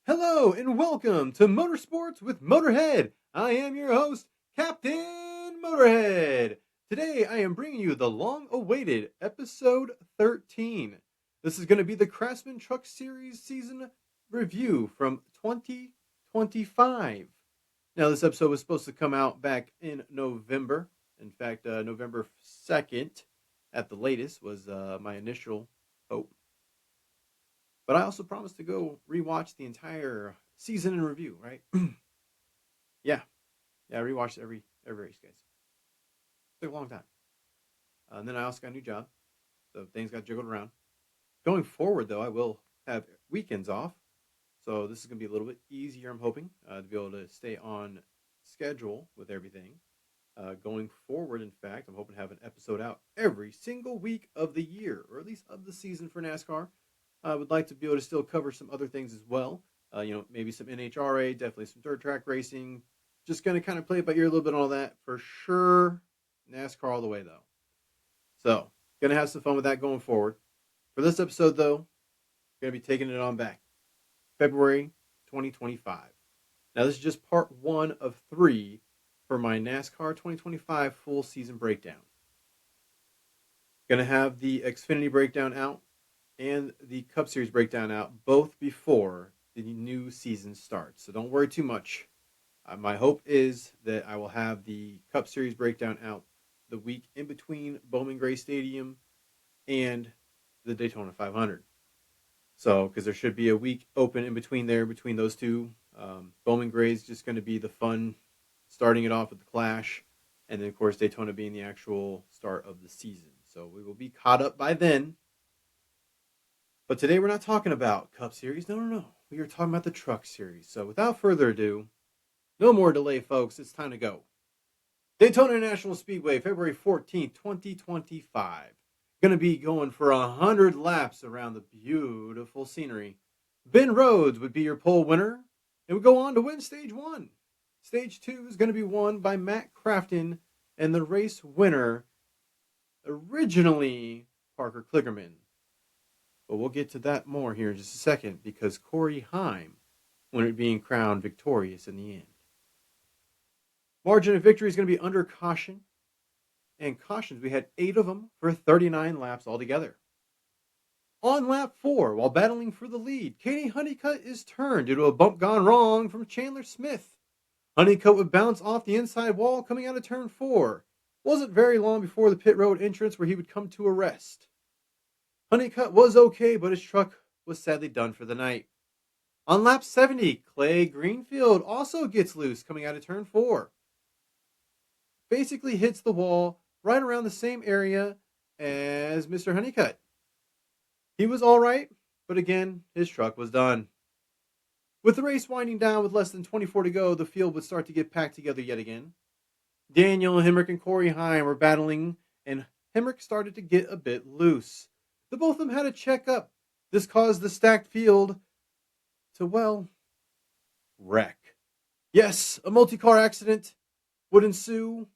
Hello and welcome to Motorsports with Motorhead. I am your host, Captain Motorhead. Today I am bringing you the long-awaited episode 13. This is going to be the Craftsman Truck Series season review from 2025. Now this episode was supposed to come out back in November. In fact, November 2nd at the latest was my initial hope. But I also promised to go rewatch the entire season in review, right? yeah. I rewatched every race, guys. Took a long time. And then I also got a new job, so things got jiggled around. Going forward, though, I will have weekends off, so this is going to be a little bit easier, I'm hoping, to be able to stay on schedule with everything. Going forward, in fact, I'm hoping to have an episode out every single week of the year, or at least of the season for NASCAR. I would like to be able to still cover some other things as well. Maybe some NHRA, definitely some dirt track racing. Just going to kind of play it by ear a little bit on all that. For sure, NASCAR all the way, though. So, going to have some fun with that going forward. For this episode, though, going to be taking it on back. February 2025. Now, this is just part 1 of 3 for my NASCAR 2025 full season breakdown. Going to have the Xfinity breakdown out and the Cup Series breakdown out both before the new season starts. So don't worry too much. My hope is that I will have the Cup Series breakdown out the week in between Bowman Gray Stadium and the Daytona 500. So, because there should be a week open in between those two. Bowman Gray is just going to be the fun, starting it off with the Clash, and then, of course, Daytona being the actual start of the season. So we will be caught up by then. But today we're not talking about Cup Series. No. We are talking about the Truck Series. So without further ado, no more delay, folks. It's time to go. Daytona International Speedway, February 14th, 2025. Going to be going for 100 laps around the beautiful scenery. Ben Rhodes would be your pole winner and would go on to win Stage 1. Stage 2 is going to be won by Matt Crafton, and the race winner, originally Parker Kligerman. But we'll get to that more here in just a second, because Corey Heim wound up being crowned victorious in the end. Margin of victory is going to be under caution. And cautions, we had 8 of them for 39 laps altogether. On lap 4, while battling for the lead, Katie Honeycutt is turned due to a bump gone wrong from Chandler Smith. Honeycutt would bounce off the inside wall coming out of turn 4. Wasn't very long before the pit road entrance where he would come to a rest. Honeycutt was okay, but his truck was sadly done for the night. On lap 70, Clay Greenfield also gets loose coming out of turn 4. Basically hits the wall right around the same area as Mr. Honeycutt. He was all right, but again, his truck was done. With the race winding down with less than 24 to go, the field would start to get packed together yet again. Daniel Hemrick and Corey Heim were battling, and Hemrick started to get a bit loose. The both of them had a checkup. This caused the stacked field to, wreck. Yes, a multi-car accident would ensue,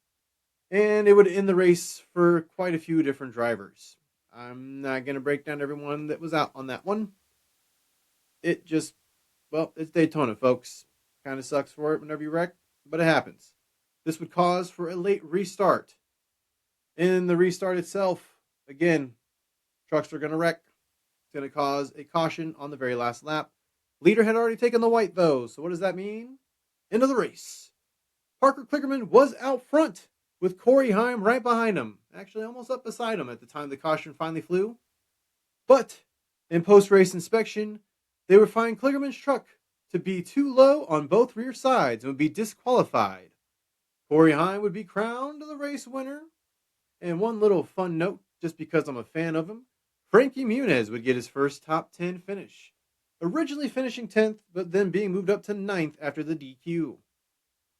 and it would end the race for quite a few different drivers. I'm not going to break down everyone that was out on that one. It just, it's Daytona, folks. Kind of sucks for it whenever you wreck, but it happens. This would cause for a late restart. In the restart itself, again, trucks are going to wreck. It's going to cause a caution on the very last lap. Leader had already taken the white, though. So what does that mean? End of the race. Parker Kligerman was out front with Corey Heim right behind him. Actually, almost up beside him at the time the caution finally flew. But in post-race inspection, they would find Kligerman's truck to be too low on both rear sides and would be disqualified. Corey Heim would be crowned the race winner. And one little fun note, just because I'm a fan of him, Frankie Muniz would get his first top 10 finish. Originally finishing 10th, but then being moved up to 9th after the DQ.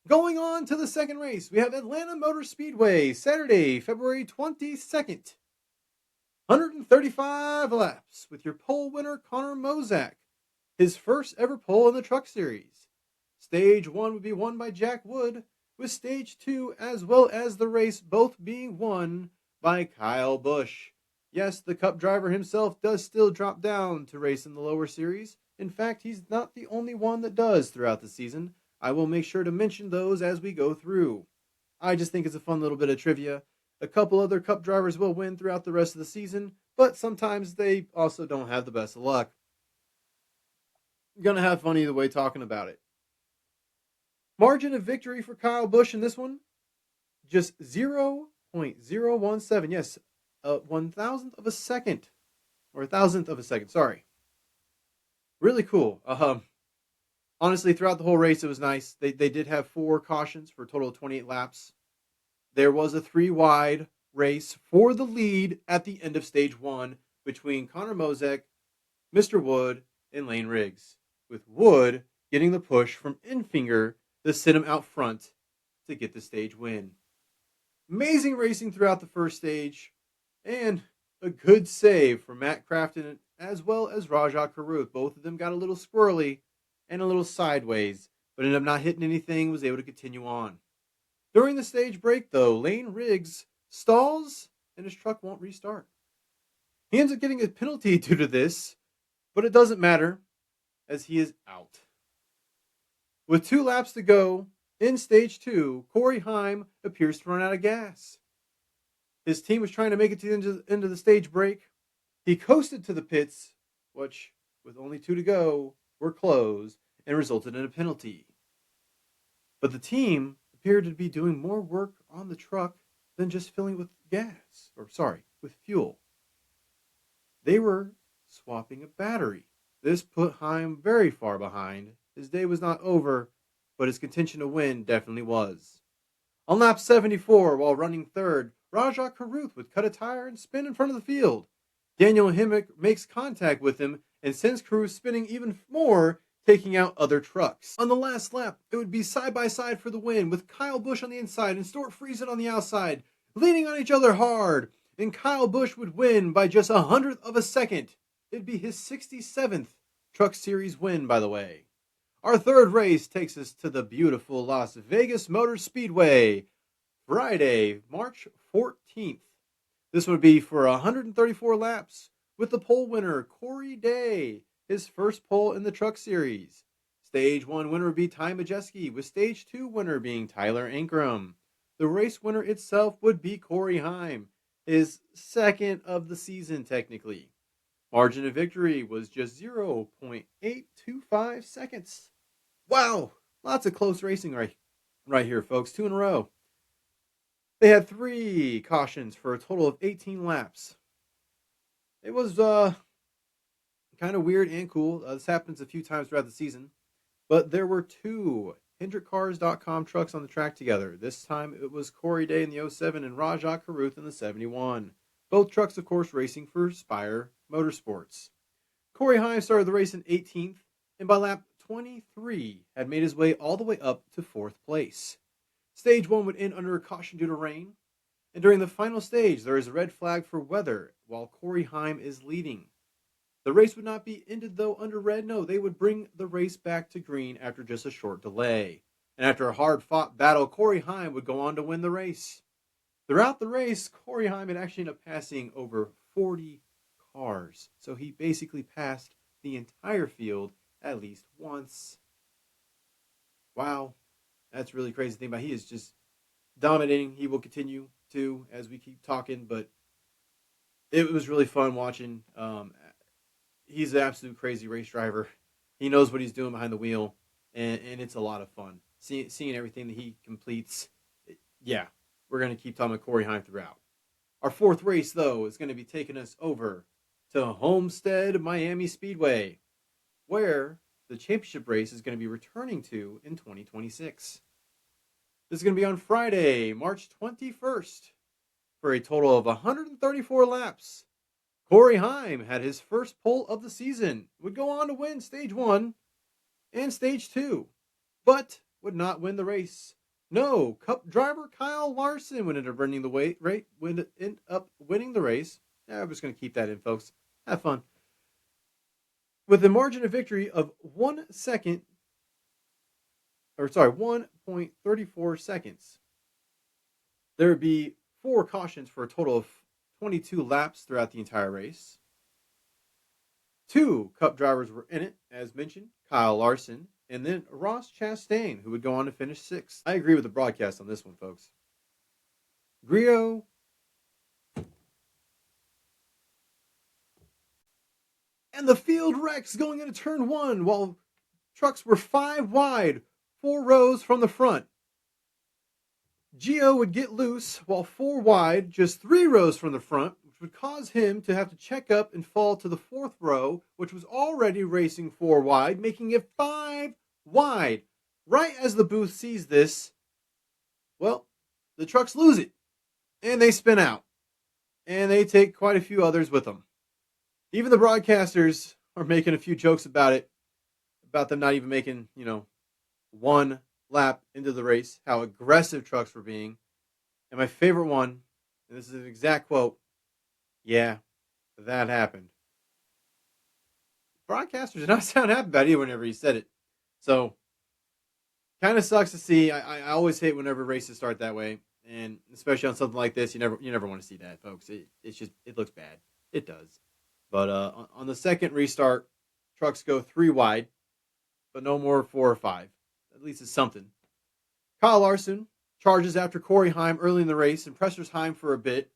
Going on to the second race, we have Atlanta Motor Speedway, Saturday, February 22nd. 135 laps with your pole winner, Connor Mozak. His first ever pole in the Truck Series. Stage 1 would be won by Jack Wood, with Stage 2 as well as the race both being won by Kyle Busch. Yes, the Cup driver himself does still drop down to race in the lower series. In fact, he's not the only one that does throughout the season. I will make sure to mention those as we go through. I just think it's a fun little bit of trivia. A couple other Cup drivers will win throughout the rest of the season, but sometimes they also don't have the best of luck. Gonna have fun either way talking about it. Margin of victory for Kyle Busch in this one, just 0.017. Yes, a 1,000th of a second, or a thousandth of a second. Sorry. Really cool. Honestly, throughout the whole race, it was nice. They did have 4 cautions for a total of 28 laps. There was a 3 wide race for the lead at the end of stage 1 between Connor Mosek, Mr. Wood, and Lane Riggs, with Wood getting the push from Enfinger to sit him out front to get the stage win. Amazing racing throughout the first stage, and a good save for Matt Crafton as well as Rajah Caruth. Both of them got a little squirrely and a little sideways, but ended up not hitting anything, was able to continue on. During the stage break, though, Lane Riggs stalls and his truck won't restart. He ends up getting a penalty due to this, but it doesn't matter as he is out. With 2 laps to go in stage 2, Corey Heim appears to run out of gas. His team was trying to make it to the end of the stage break. He coasted to the pits, which, with only 2 to go, were closed and resulted in a penalty. But the team appeared to be doing more work on the truck than just filling with with fuel. They were swapping a battery. This put Heim very far behind. His day was not over, but his contention to win definitely was. On lap 74, while running third, Rajah Caruth would cut a tire and spin in front of the field. Daniel Hemrick makes contact with him and sends Caruth spinning even more, taking out other trucks. On the last lap, it would be side by side for the win, with Kyle Busch on the inside and Stuart Friesen on the outside, leaning on each other hard, and Kyle Busch would win by just 100th of a second. It'd be his 67th Truck Series win, by the way. Our third race takes us to the beautiful Las Vegas Motor Speedway, Friday, March 14th. This would be for 134 laps, with the pole winner, Corey Day, his first pole in the Truck Series. Stage 1 winner would be Ty Majeski, with Stage 2 winner being Tyler Ankrum. The race winner itself would be Corey Heim, his second of the season technically. Margin of victory was just 0.825 seconds. Wow, lots of close racing right here, folks. 2 in a row. They had 3 cautions for a total of 18 laps. It was kind of weird and cool. This happens a few times throughout the season. But there were 2 HendrickCars.com trucks on the track together. This time it was Corey Day in the 07 and Rajah Caruth in the 71. Both trucks, of course, racing for Spire Motorsports. Corey Heim started the race in 18th, and by lap 23 had made his way all the way up to 4th place. Stage 1 would end under a caution due to rain, and during the final stage there is a red flag for weather while Corey Heim is leading. The race would not be ended, though, under red. No, they would bring the race back to green after just a short delay. And after a hard-fought battle, Corey Heim would go on to win the race. Throughout the race, Corey Heim had actually ended up passing over 40 cars. So he basically passed the entire field at least once. Wow. That's really crazy to think about. He is just dominating. He will continue to as we keep talking, but it was really fun watching. He's an absolute crazy race driver. He knows what he's doing behind the wheel, and it's a lot of fun. Seeing everything that he completes. Yeah, we're going to keep talking about Corey Heim throughout. Our 4th race, though, is going to be taking us over to Homestead Miami Speedway, where the championship race is going to be returning to in 2026. This is going to be on Friday, March 21st, for a total of 134 laps. Corey Heim had his first pole of the season, would go on to win Stage 1 and Stage 2, but would not win the race. No, Cup driver Kyle Larson would end up winning the race. I'm just going to keep that in, folks. Have fun. With a margin of victory of 1.34 seconds. There would be 4 cautions for a total of 22 laps throughout the entire race. 2 Cup drivers were in it, as mentioned, Kyle Larson and then Ross Chastain, who would go on to finish 6th. I agree with the broadcast on this one, folks. Grillo and the field wrecks going into turn 1 while trucks were 5 wide, 4 rows from the front. Gio would get loose while 4 wide, just 3 rows from the front, which would cause him to have to check up and fall to the 4th row, which was already racing 4 wide, making it 5 wide. Right as the booth sees this, well, the trucks lose it, and they spin out, and they take quite a few others with them. Even the broadcasters are making a few jokes about it, about them not even making, one lap into the race, how aggressive trucks were being. And my favorite one, and this is an exact quote, yeah, that happened. Broadcasters did not sound happy about it whenever he said it. So, kind of sucks to see. I always hate whenever races start that way. And especially on something like this, you never want to see that, folks. It looks bad. It does. But on the second restart, trucks go 3 wide, but no more 4 or 5. At least it's something. Kyle Larson charges after Corey Heim early in the race and pressures Heim for a bit.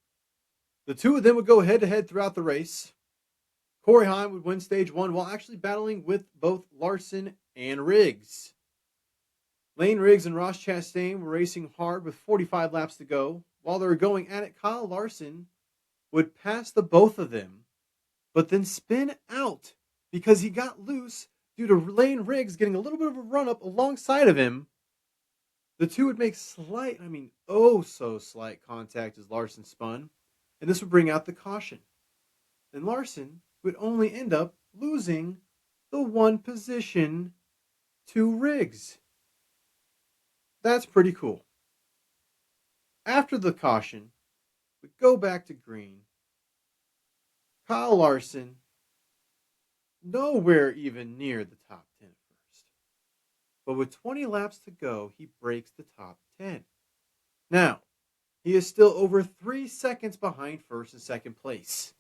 The two of them would go head-to-head throughout the race. Corey Heim would win stage 1 while actually battling with both Larson and Riggs. Lane Riggs and Ross Chastain were racing hard with 45 laps to go. While they were going at it, Kyle Larson would pass the both of them, but then spin out because he got loose due to Lane Riggs getting a little bit of a run-up alongside of him. The two would make slight contact as Larson spun, and this would bring out the caution. And Larson would only end up losing the 1 position to Riggs. That's pretty cool. After the caution, we go back to green. Kyle Larson, nowhere even near the top 10 first. But with 20 laps to go, he breaks the top 10. Now, he is still over 3 seconds behind first and second place,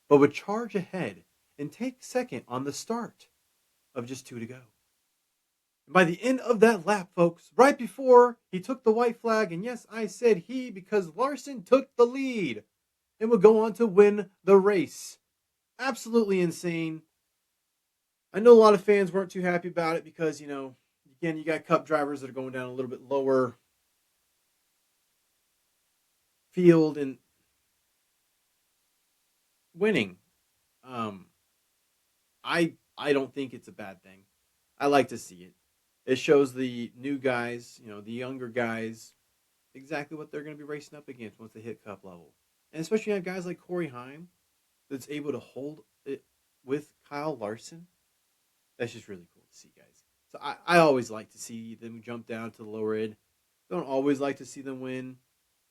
but would charge ahead and take second on the start of just 2 to go. And by the end of that lap, folks, right before he took the white flag, and yes, I said he because Larson took the lead and would go on to win the race. Absolutely insane. I know a lot of fans weren't too happy about it because, again, you got Cup drivers that are going down a little bit lower field and winning. I don't think it's a bad thing. I like to see it. It shows the new guys, the younger guys, exactly what they're going to be racing up against once they hit Cup level. And especially you have guys like Corey Heim that's able to hold it with Kyle Larson. That's just really cool to see, guys. So I always like to see them jump down to the lower end. Don't always like to see them win,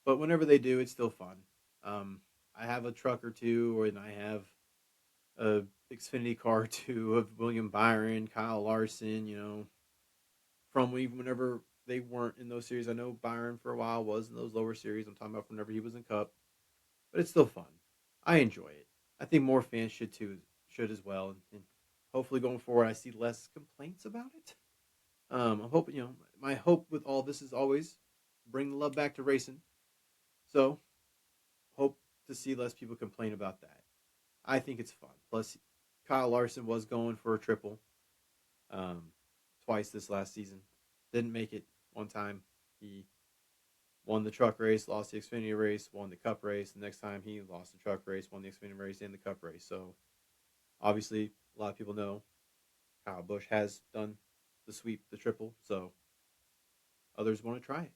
but whenever they do, it's still fun. I have a truck or two, and I have a Xfinity car or two of William Byron, Kyle Larson, from whenever they weren't in those series. I know Byron for a while was in those lower series. I'm talking about whenever he was in Cup. But it's still fun. I enjoy it. I think more fans should as well. And hopefully going forward, I see less complaints about it. I'm hoping, my hope with all this is always bring the love back to racing. So, hope to see less people complain about that. I think it's fun. Plus, Kyle Larson was going for a triple twice this last season. Didn't make it one time. He won the truck race, lost the Xfinity race, won the Cup race. The next time he lost the truck race, won the Xfinity race, and the Cup race. So, obviously, a lot of people know Kyle Busch has done the sweep, the triple. So, others want to try it.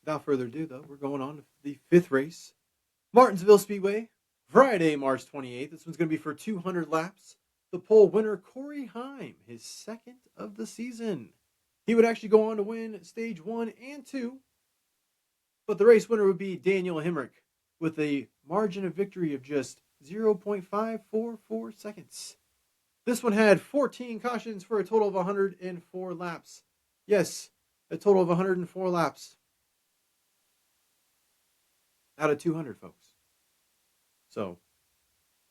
Without further ado, though, we're going on to the 5th race. Martinsville Speedway, Friday, March 28th. This one's going to be for 200 laps. The pole winner, Corey Heim, his 2nd of the season. He would actually go on to win stage 1 and 2. But the race winner would be Daniel Hemrick with a margin of victory of just 0.544 seconds. This one had 14 cautions for a total of 104 laps. Yes, a total of 104 laps. Out of 200, folks. So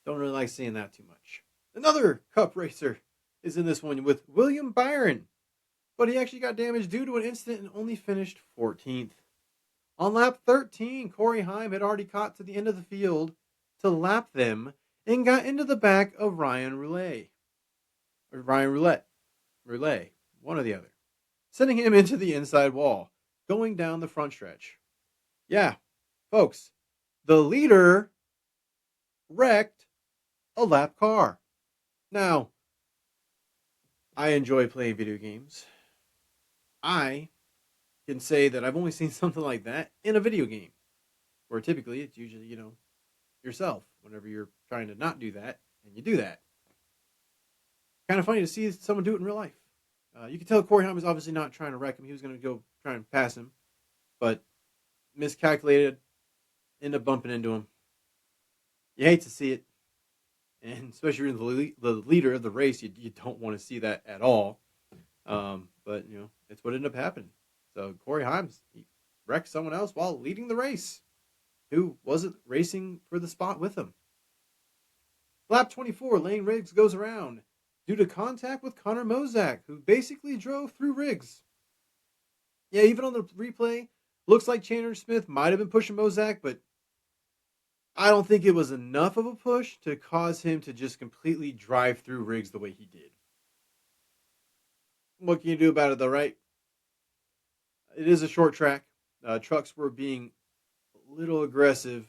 don't really like seeing that too much. Another Cup racer is in this one with William Byron, but he actually got damaged due to an incident and only finished 14th. On lap 13, Corey Heim had already caught to the end of the field to lap them and got into the back of Ryan Roulette, one or the other, sending him into the inside wall, going down the front stretch. Yeah, folks, the leader wrecked a lap car. Now, I enjoy playing video games. I can say that I've only seen something like that in a video game, where typically it's usually, yourself whenever you're trying to not do that and you do that. Kind of funny to see someone do it in real life. You can tell Corey Haim was obviously not trying to wreck him. He was going to go try and pass him, but miscalculated, end up bumping into him. You hate to see it, and especially if you're the leader of the race, you don't want to see that at all. But it's what ended up happening. So Corey Himes, he wrecked someone else while leading the race, who wasn't racing for the spot with him. Lap 24, Lane Riggs goes around due to contact with Connor Mozak, who basically drove through Riggs. Yeah, even on the replay, looks like Chandler Smith might have been pushing Mozak, but I don't think it was enough of a push to cause him to just completely drive through Riggs the way he did. What can you do about it, though, right? It is a short track. Trucks were being a little aggressive,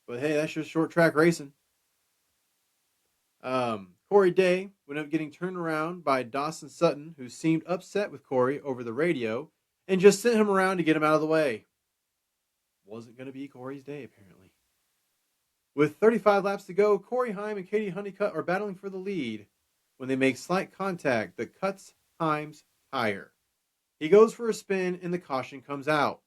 but hey, that's just short track racing. Corey Day would end up getting turned around by Dawson Sutton, who seemed upset with Corey over the radio and just sent him around to get him out of the way. Wasn't going to be Corey's day, apparently. With 35 laps to go, Corey Heim and Katie Honeycutt are battling for the lead when they make slight contact that cuts Heim's tire. He goes for a spin and the caution comes out.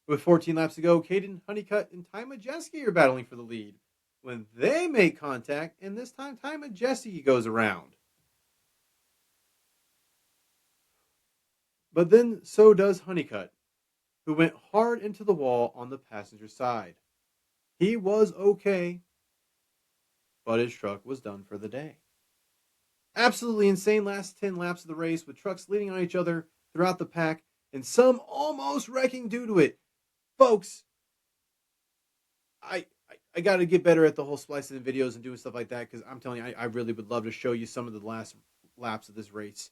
With 14 laps to go, Caden Honeycutt and Ty Majeski are battling for the lead when they make contact, and this time Ty Majeski goes around. But then so does Honeycutt, who went hard into the wall on the passenger side. He was okay, but his truck was done for the day. Absolutely insane last 10 laps of the race with trucks leading on each other throughout the pack and some almost wrecking due to it. Folks, I got to get better at the whole splicing of videos and doing stuff like that, because I'm telling you, I really would love to show you some of the last laps of this race.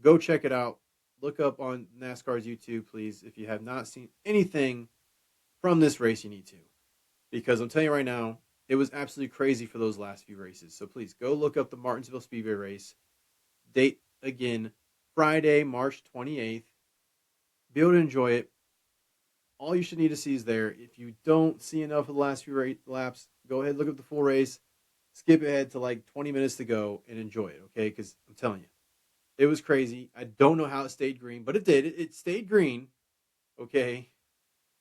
Go check it out. Look up on NASCAR's YouTube, please. If you have not seen anything from this race, you need to. Because I'm telling you right now, it was absolutely crazy for those last few races. So please go look up the Martinsville Speedway race. Date, again, Friday, March 28th. Be able to enjoy it. All you should need to see is there. If you don't see enough of the last few laps, go ahead and look up the full race. Skip ahead to like 20 minutes to go and enjoy it, okay? Because I'm telling you, it was crazy. I don't know how it stayed green, but it did. It stayed green, okay?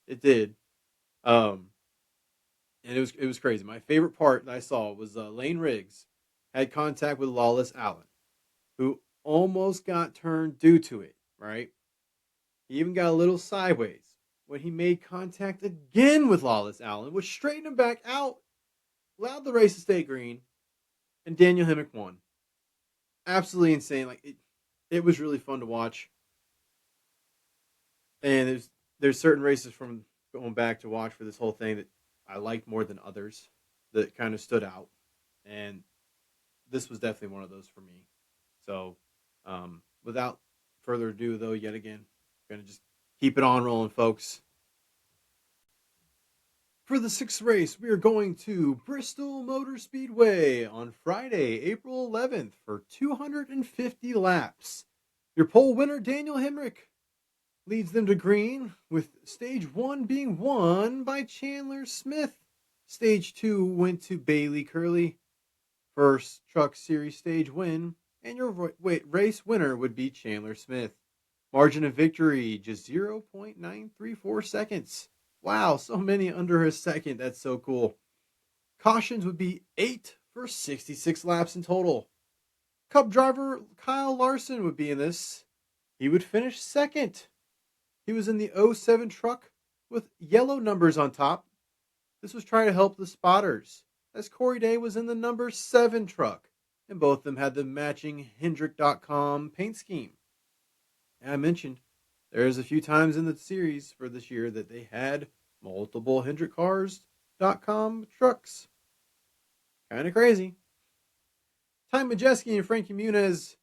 It did. And it was crazy. My favorite part that I saw was Lane Riggs had contact with Lawless Allen, who almost got turned due to it, right? He even got a little sideways when he made contact again with Lawless Allen, which straightened him back out, allowed the race to stay green, and Daniel Hemrick won. Absolutely insane. Like it was really fun to watch. And there's certain races from going back to watch for this whole thing that I liked more than others that kind of stood out. And this was definitely one of those for me. So without further ado, though, yet again, I'm going to just keep it on rolling, folks. For the sixth race, we are going to Bristol Motor Speedway on Friday, April 11th for 250 laps. Your pole winner, Daniel Hemrick, leads them to green, with stage 1 being won by Chandler Smith. Stage 2 went to Bailey Curley. First Truck Series stage win, and your race winner would be Chandler Smith. Margin of victory, just 0.934 seconds. Wow, so many under a second. That's so cool. Cautions would be 8 for 66 laps in total. Cup driver Kyle Larson would be in this. He would finish second. He was in the 07 truck with yellow numbers on top. This was trying to help the spotters, as Corey Day was in the number 7 truck, and both of them had the matching Hendrick.com paint scheme. And I mentioned there's a few times in the series for this year that they had multiple HendrickCars.com trucks. Kind of crazy. Ty Majeski and Frankie Muniz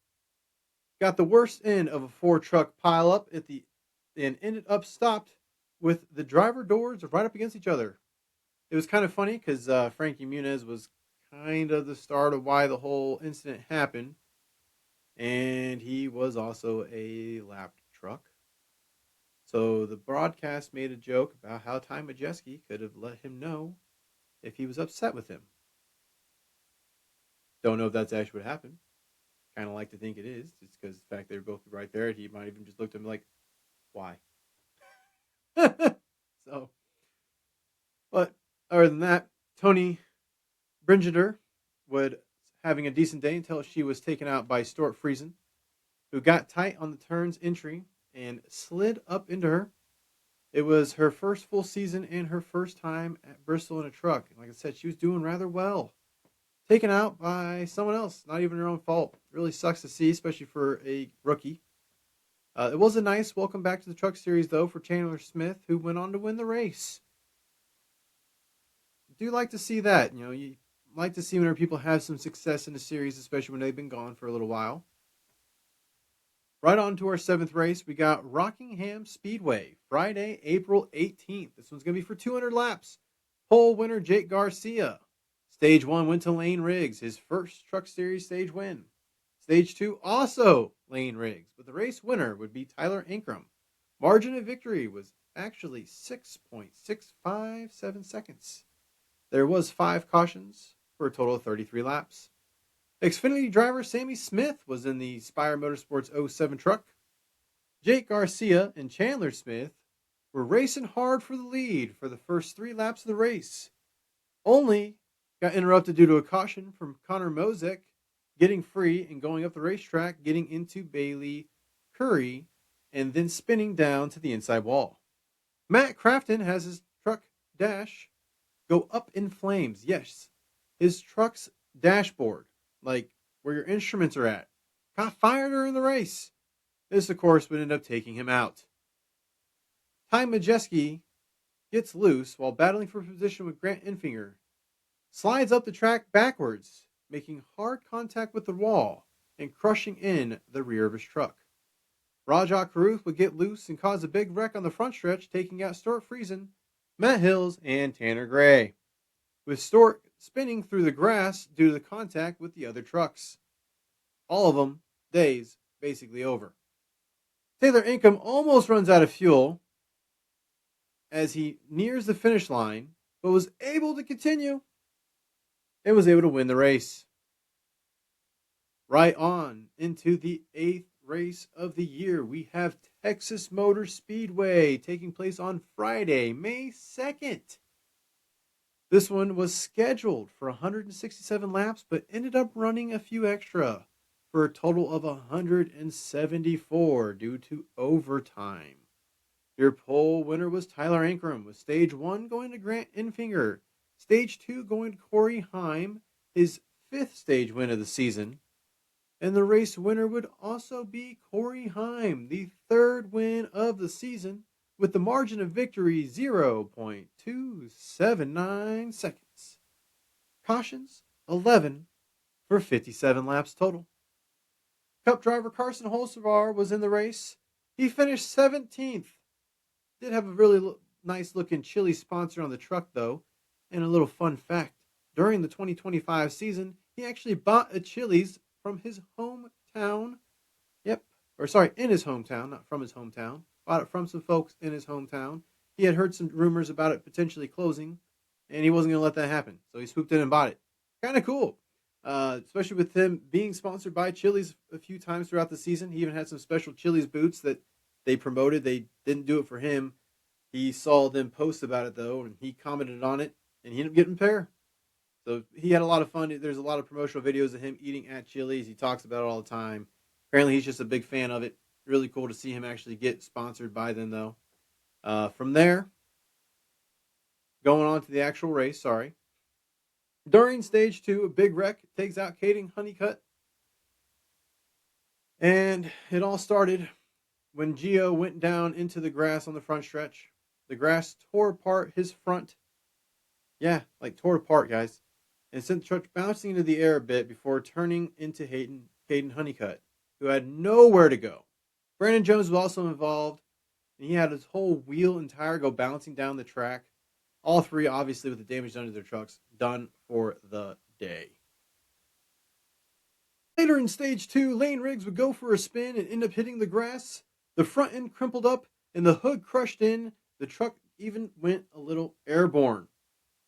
got the worst end of a 4-truck pileup at the and ended up stopped with the driver doors right up against each other. It was kind of funny because Frankie Muniz was kind of the start of why the whole incident happened, and he was also a lapped truck. So the broadcast made a joke about how Ty Majeski could have let him know if he was upset with him. Don't know if that's actually what happened. Kind of like to think it is, just because the fact they were both right there, he might even just looked at him like, why? So, but other than that, Tony Bringider would having a decent day until she was taken out by Stuart Friesen, who got tight on the turn's entry and slid up into her. It was her first full season and her first time at Bristol in a truck. And like I said, she was doing rather well. Taken out by someone else, not even her own fault. Really sucks to see, especially for a rookie. It was a nice welcome back to the Truck Series, though, for Chandler Smith, who went on to win the race. Do like to see that. You know, you like to see whenever people have some success in the series, especially when they've been gone for a little while. Right on to our 7th race, we got Rockingham Speedway, Friday, April 18th. This one's going to be for 200 laps. Pole winner Jake Garcia. Stage 1 went to Lane Riggs, his first Truck Series stage win. Stage 2 also Lane Riggs, but the race winner would be Tyler Ankrum. Margin of victory was actually 6.657 seconds. There was 5 cautions for a total of 33 laps. Xfinity driver Sammy Smith was in the Spire Motorsports 07 truck. Jake Garcia and Chandler Smith were racing hard for the lead for the first 3 laps of the race. Only got interrupted due to a caution from Connor Mosick getting free and going up the racetrack, getting into Bailey Curry, and then spinning down to the inside wall. Matt Crafton has his truck dash go up in flames. Yes, his truck's dashboard, like where your instruments are at, caught fire during the race. This, of course, would end up taking him out. Ty Majeski gets loose while battling for position with Grant Enfinger, slides up the track backwards, making hard contact with the wall and crushing in the rear of his truck. Rajah Caruth would get loose and cause a big wreck on the front stretch, taking out Stuart Friesen, Matt Hills, and Tanner Gray, with Stuart spinning through the grass due to the contact with the other trucks. All of them, days basically over. Taylor Ankrum almost runs out of fuel as he nears the finish line, but was able to continue and was able to win the race. Right on into the 8th race of the year, we have Texas Motor Speedway taking place on Friday, May 2nd. This one was scheduled for 167 laps, but ended up running a few extra for a total of 174 due to overtime. Your pole winner was Tyler Ankrum, with Stage 1 going to Grant Enfinger, Stage 2 going to Corey Heim, his 5th stage win of the season. And the race winner would also be Corey Heim, the 3rd win of the season, with the margin of victory 0.279 seconds. Cautions, 11 for 57 laps total. Cup driver Carson Holsevar was in the race. He finished 17th. Did have a really nice looking Chili's sponsor on the truck, though. And a little fun fact, during the 2025 season, he actually bought a Chili's from his hometown. In his hometown, not from his hometown. Bought it from some folks in his hometown. He had heard some rumors about it potentially closing, and he wasn't going to let that happen. So he swooped in and bought it. Kind of cool. Especially with him being sponsored by Chili's a few times throughout the season. He even had some special Chili's boots that they promoted. They didn't do it for him. He saw them post about it, though, and he commented on it, and he ended up getting a pair. So he had a lot of fun. There's a lot of promotional videos of him eating at Chili's. He talks about it all the time. Apparently, he's just a big fan of it. Really cool to see him actually get sponsored by them, though. From there, Going on to the actual race, sorry. During stage two, a big wreck takes out Caden Honeycutt. And it all started when Gio went down into the grass on the front stretch. The grass tore apart his front. Yeah, like tore apart, guys. And sent the truck bouncing into the air a bit before turning into Caden Honeycutt, who had nowhere to go. Brandon Jones was also involved, and he had his whole wheel and tire go bouncing down the track. All three, obviously, with the damage done to their trucks, done for the day. Later in stage two, Lane Riggs would go for a spin and end up hitting the grass. The front end crumpled up and the hood crushed in. The truck even went a little airborne.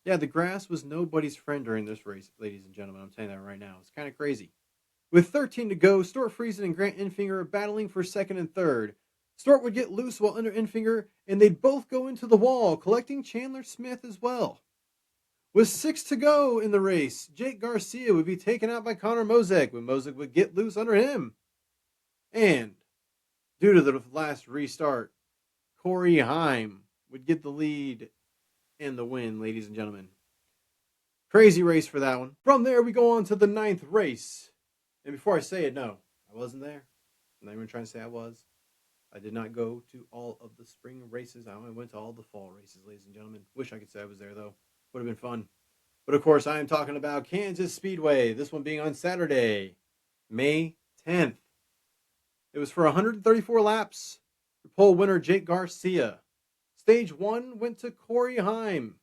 Yeah, the grass was nobody's friend during this race, ladies and gentlemen. I'm telling you that right now. It's kind of crazy. With 13 to go, Stuart Friesen and Grant Enfinger are battling for second and third. Stuart would get loose while under Enfinger, and they'd both go into the wall, collecting Chandler Smith as well. With 6 to go in the race, Jake Garcia would be taken out by Connor Mozek when Mozek would get loose under him. And due to the last restart, Corey Heim would get the lead and the win, ladies and gentlemen. Crazy race for that one. From there, we go on to the 9th race. And before I say it, no, I wasn't there. I'm not even trying to say I was. I did not go to all of the spring races. I only went to all the fall races, ladies and gentlemen. Wish I could say I was there, though. Would have been fun. But of course, I am talking about Kansas Speedway. This one being on Saturday, May 10th. It was for 134 laps. The pole winner, Jake Garcia. Stage 1 went to Corey Heim,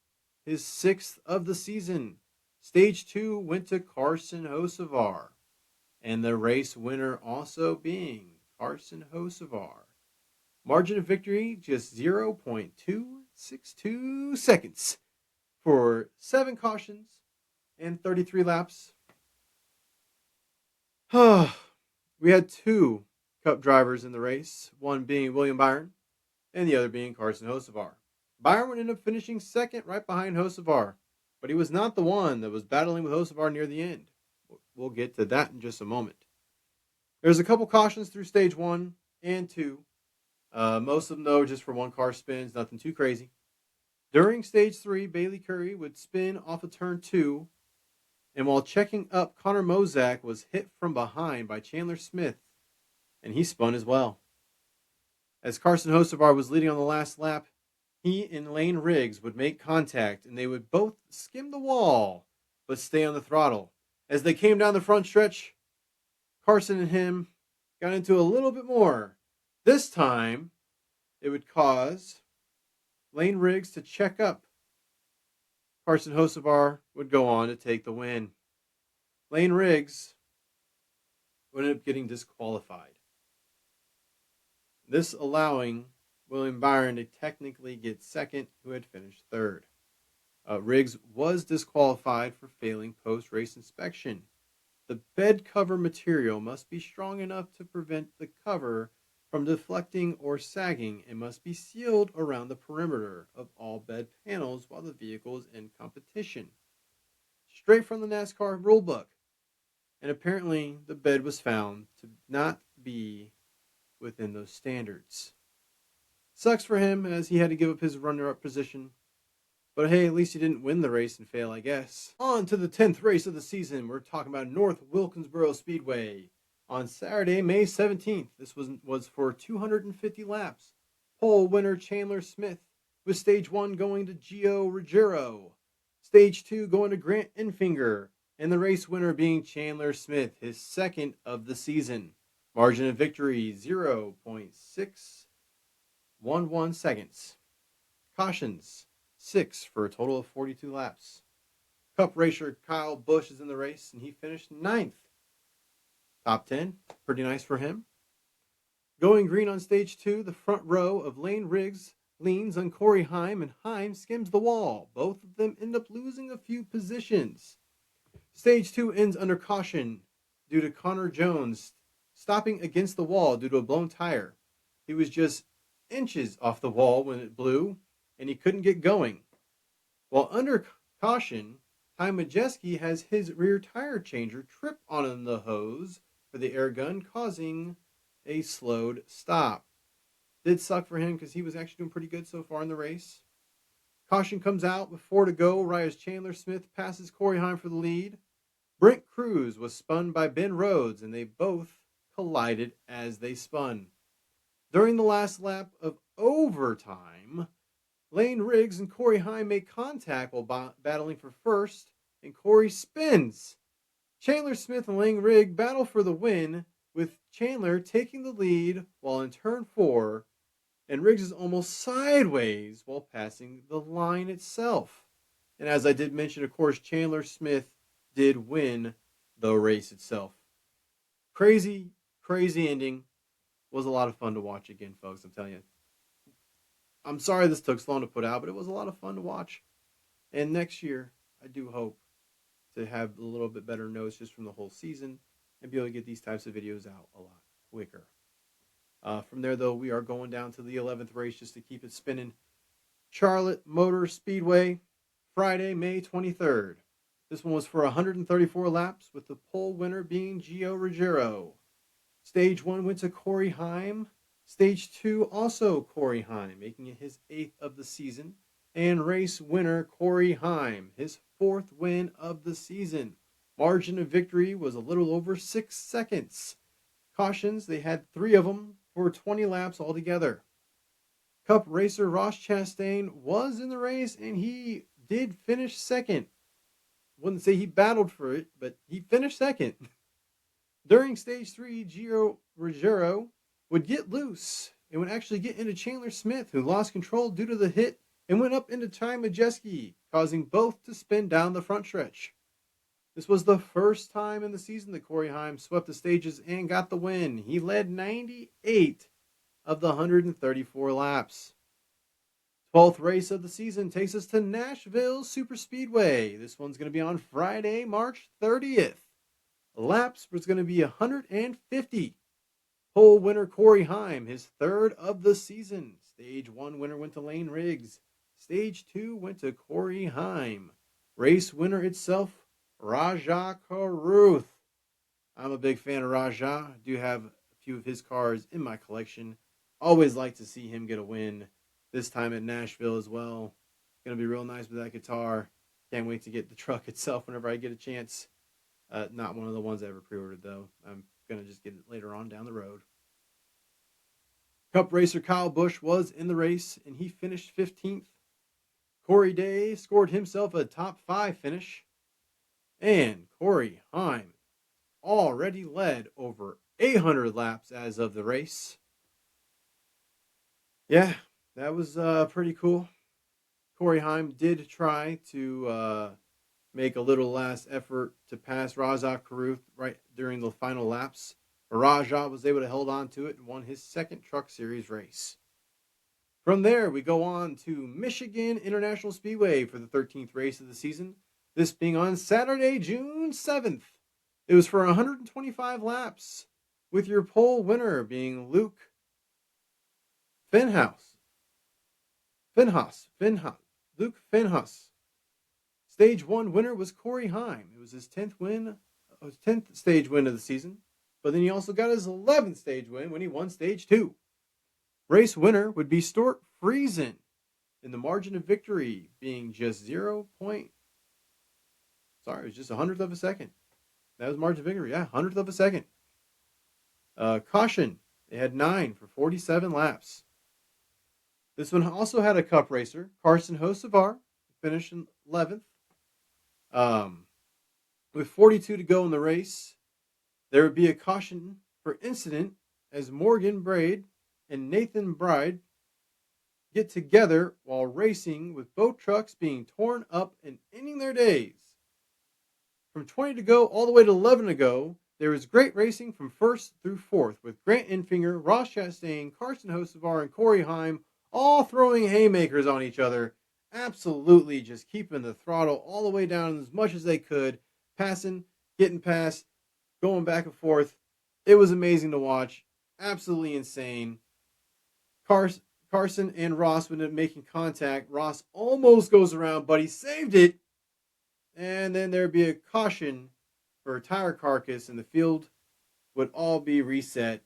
his 6th of the season. Stage 2 went to Carson Hocevar. And the race winner also being Carson Hocevar. Margin of victory, just 0.262 seconds for 7 cautions and 33 laps. We had 2 Cup drivers in the race, one being William Byron and the other being Carson Hocevar. Byron would end up finishing second right behind Hocevar, but he was not the one that was battling with Hocevar near the end. We'll get to that in just a moment. There's a couple cautions through stage 1 and 2. Most of them, though, just for one car spins, nothing too crazy. During stage 3, Bailey Curry would spin off of turn 2, and while checking up, Connor Mozak was hit from behind by Chandler Smith, and he spun as well. As Carson Hocevar was leading on the last lap, he and Lane Riggs would make contact, and they would both skim the wall, but stay on the throttle. As they came down the front stretch, Carson and him got into a little bit more. This time, it would cause Lane Riggs to check up. Carson Hocevar would go on to take the win. Lane Riggs would end up getting disqualified. This allowing William Byron to technically get second, who had finished third. Riggs was disqualified for failing post-race inspection. The bed cover material must be strong enough to prevent the cover from deflecting or sagging and must be sealed around the perimeter of all bed panels while the vehicle is in competition. Straight from the NASCAR rulebook. And apparently the bed was found to not be within those standards. Sucks for him as he had to give up his runner-up position. But hey, at least he didn't win the race and fail, I guess. On to the 10th race of the season. We're talking about North Wilkesboro Speedway. On Saturday, May 17th, this was for 250 laps. Pole winner Chandler Smith, with stage 1 going to Gio Ruggiero. Stage 2 going to Grant Enfinger. And the race winner being Chandler Smith, his 2nd of the season. Margin of victory, 0.611 seconds. Cautions, 6 for a total of 42 laps. Cup racer Kyle Busch is in the race, and he finished 9th. Top 10, pretty nice for him. Going green on stage 2, the front row of Lane Riggs leans on Corey Heim, and Heim skims the wall. Both of them end up losing a few positions. Stage 2 ends under caution due to Connor Jones stopping against the wall due to a blown tire. He was just inches off the wall when it blew, and he couldn't get going. While under caution, Ty Majeski has his rear tire changer trip on the hose for the air gun, causing a slowed stop. Did suck for him because he was actually doing pretty good so far in the race. Caution comes out with 4 to go, right as Chandler Smith passes Corey Heim for the lead. Brent Cruz was spun by Ben Rhodes, and they both collided as they spun. During the last lap of overtime, Lane Riggs and Corey Heim make contact while battling for first, and Corey spins. Chandler Smith and Lane Riggs battle for the win, with Chandler taking the lead while in turn 4, and Riggs is almost sideways while passing the line itself. And as I did mention, of course, Chandler Smith did win the race itself. Crazy, crazy ending. Was a lot of fun to watch again, folks. I'm telling you. I'm sorry this took so long to put out, but it was a lot of fun to watch. And next year, I do hope to have a little bit better notes just from the whole season and be able to get these types of videos out a lot quicker. From there, though, we are going down to the 11th race just to keep it spinning. Charlotte Motor Speedway, Friday, May 23rd. This one was for 134 laps, with the pole winner being Gio Ruggiero. Stage 1 went to Corey Heim. Stage 2 also Corey Heim, making it his 8th of the season. And race winner Corey Heim, his 4th win of the season. Margin of victory was a little over 6 seconds. Cautions, they had 3 of them for 20 laps altogether. Cup racer Ross Chastain was in the race, and he did finish second. Wouldn't say he battled for it, but he finished second. During stage 3, Gio Ruggiero would get loose and would actually get into Chandler Smith, who lost control due to the hit and went up into Ty Majeski, causing both to spin down the front stretch. This was the first time in the season that Corey Heim swept the stages and got the win. He led 98 of the 134 laps. 12th race of the season takes us to Nashville Superspeedway. This one's going to be on Friday, March 30th. Laps was going to be 150. Pole winner Corey Heim, his 3rd of the season. Stage 1 winner went to Lane Riggs. Stage 2 went to Corey Heim. Race winner itself, Rajah Caruth. I'm a big fan of Rajah. I do have a few of his cars in my collection. Always like to see him get a win. This time at Nashville as well. Going to be real nice with that guitar. Can't wait to get the truck itself whenever I get a chance. Not one of the ones I ever pre-ordered, though. I'm going to just get it later on down the road. Cup racer Kyle Busch was in the race, and he finished 15th. Corey Day scored himself a top 5 finish. And Corey Heim already led over 800 laps as of the race. Yeah, that was pretty cool. Corey Heim did try to make a little last effort to pass Rajah Caruth right during the final laps. But Rajah was able to hold on to it and won his 2nd Truck Series race. From there, we go on to Michigan International Speedway for the 13th race of the season. This being on Saturday, June 7th. It was for 125 laps, with your pole winner being Luke Fenhaus. Luke Fenhaus. Stage 1 winner was Corey Heim. It was his 10th stage win of the season. But then he also got his 11th stage win when he won stage 2. Race winner would be Stuart Friesen, in the margin of victory being just it was just 100th of a second. That was margin of victory, 100th of a second. Caution, they had 9 for 47 laps. This one also had a cup racer, Carson Hocevar, finishing 11th. With 42 to go in the race, there would be a caution for incident as Morgan Braid and Nathan Bride get together while racing, with both trucks being torn up and ending their days. From 20 to go all the way to 11 to go, there was great racing from 1st through 4th, with Grant Enfinger, Ross Chastain, Carson Hocevar, and Corey Heim all throwing haymakers on each other, absolutely just keeping the throttle all the way down as much as they could, passing, getting past, going back and forth. It was amazing to watch. Absolutely insane. Carson and Ross would end up making contact. Ross almost goes around, but he saved it. And then there'd be a caution for a tire carcass, and the field would all be reset.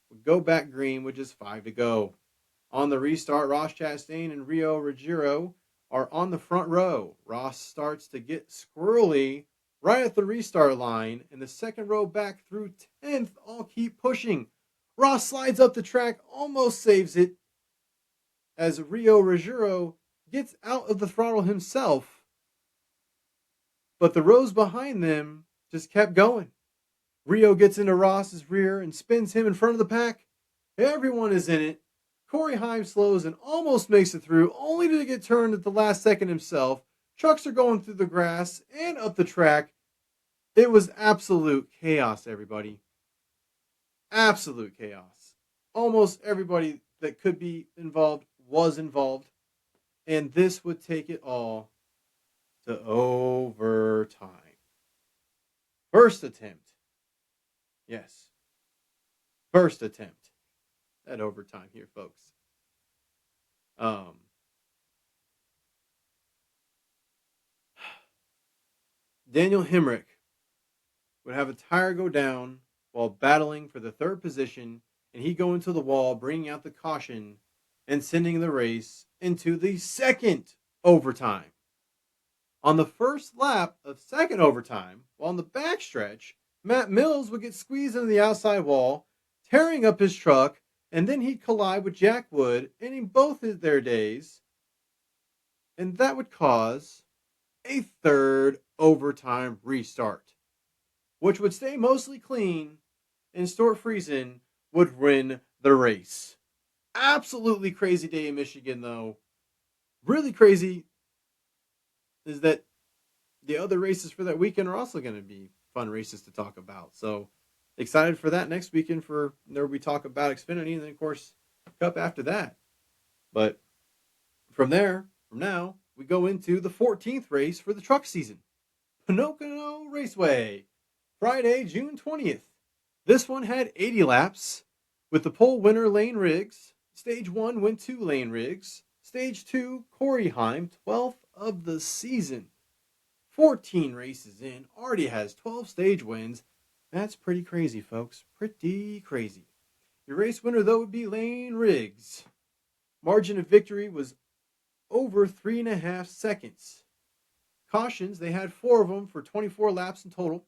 Would go back green with just 5 to go. On the restart, Ross Chastain and Rio Ruggiero are on the front row. Ross starts to get squirrely right at the restart line, and the second row back through 10th all keep pushing. Ross slides up the track, almost saves it, as Rio Ruggiero gets out of the throttle himself, but the rows behind them just kept going. Rio gets into Ross's rear and spins him in front of the pack. Everyone is in it. Corey Heim slows and almost makes it through, only to get turned at the last second himself. Trucks are going through the grass and up the track. It was absolute chaos, everybody. Absolute chaos. Almost everybody that could be involved was involved. And this would take it all to overtime. First attempt. Yes. First attempt at overtime here, folks. Daniel Hemrick would have a tire go down while battling for the third position, and he'd go into the wall, bringing out the caution and sending the race into the second overtime. On the first lap of second overtime, while on the backstretch, Matt Mills would get squeezed into the outside wall, tearing up his truck, and then he'd collide with Jack Wood, ending both of their days. And that would cause a third overtime restart, which would stay mostly clean, and Stuart Friesen would win the race. Absolutely crazy day in Michigan, though. Really crazy is that the other races for that weekend are also going to be fun races to talk about. So excited for that next weekend. For there we talk about Xfinity, and then of course Cup after that. But from now, we go into the 14th race for the truck season, Pocono Raceway, Friday, June 20th. This one had 80 laps, with the pole winner Lane Riggs. Stage 1 went to Lane Riggs. Stage 2, Corey Heim, 12th of the season. 14 races in, already has 12 stage wins. That's pretty crazy, folks. Pretty crazy. Your race winner, though, would be Lane Riggs. Margin of victory was over 3.5 seconds. Cautions, they had 4 of them for 24 laps in total.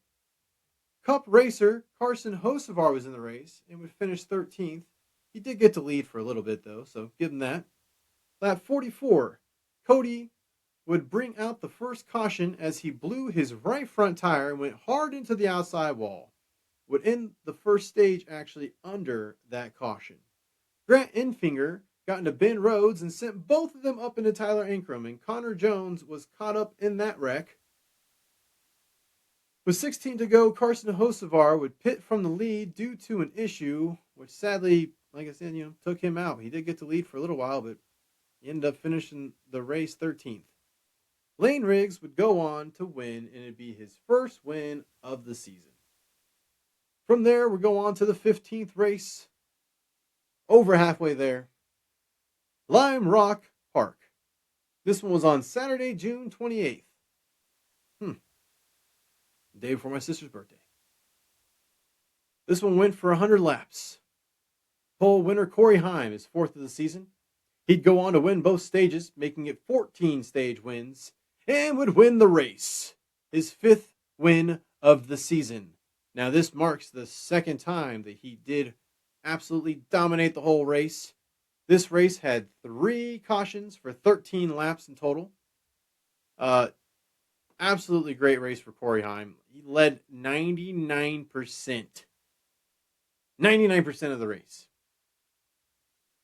Cup racer Carson Hocevar was in the race and would finish 13th. He did get to lead for a little bit, though, so give him that. Lap 44, Cody would bring out the first caution as he blew his right front tire and went hard into the outside wall. Would end the first stage actually under that caution. Grant Enfinger got into Ben Rhodes and sent both of them up into Tyler Ankrum, and Connor Jones was caught up in that wreck. With 16 to go, Carson Hocevar would pit from the lead due to an issue, which sadly, like I said, took him out. He did get to lead for a little while, but he ended up finishing the race 13th. Lane Riggs would go on to win, and it'd be his first win of the season. From there, we'll go on to the 15th race. Over halfway there. Lime Rock Park. This one was on Saturday, June 28th. Day before my sister's birthday. This one went for 100 laps. Pole winner Corey Heim is 4th of the season. He'd go on to win both stages, making it 14 stage wins, and would win the race. His 5th win of the season. Now, this marks the second time that he did absolutely dominate the whole race. This race had 3 cautions for 13 laps in total. Absolutely great race for Corey Heim. He led 99%. 99% of the race.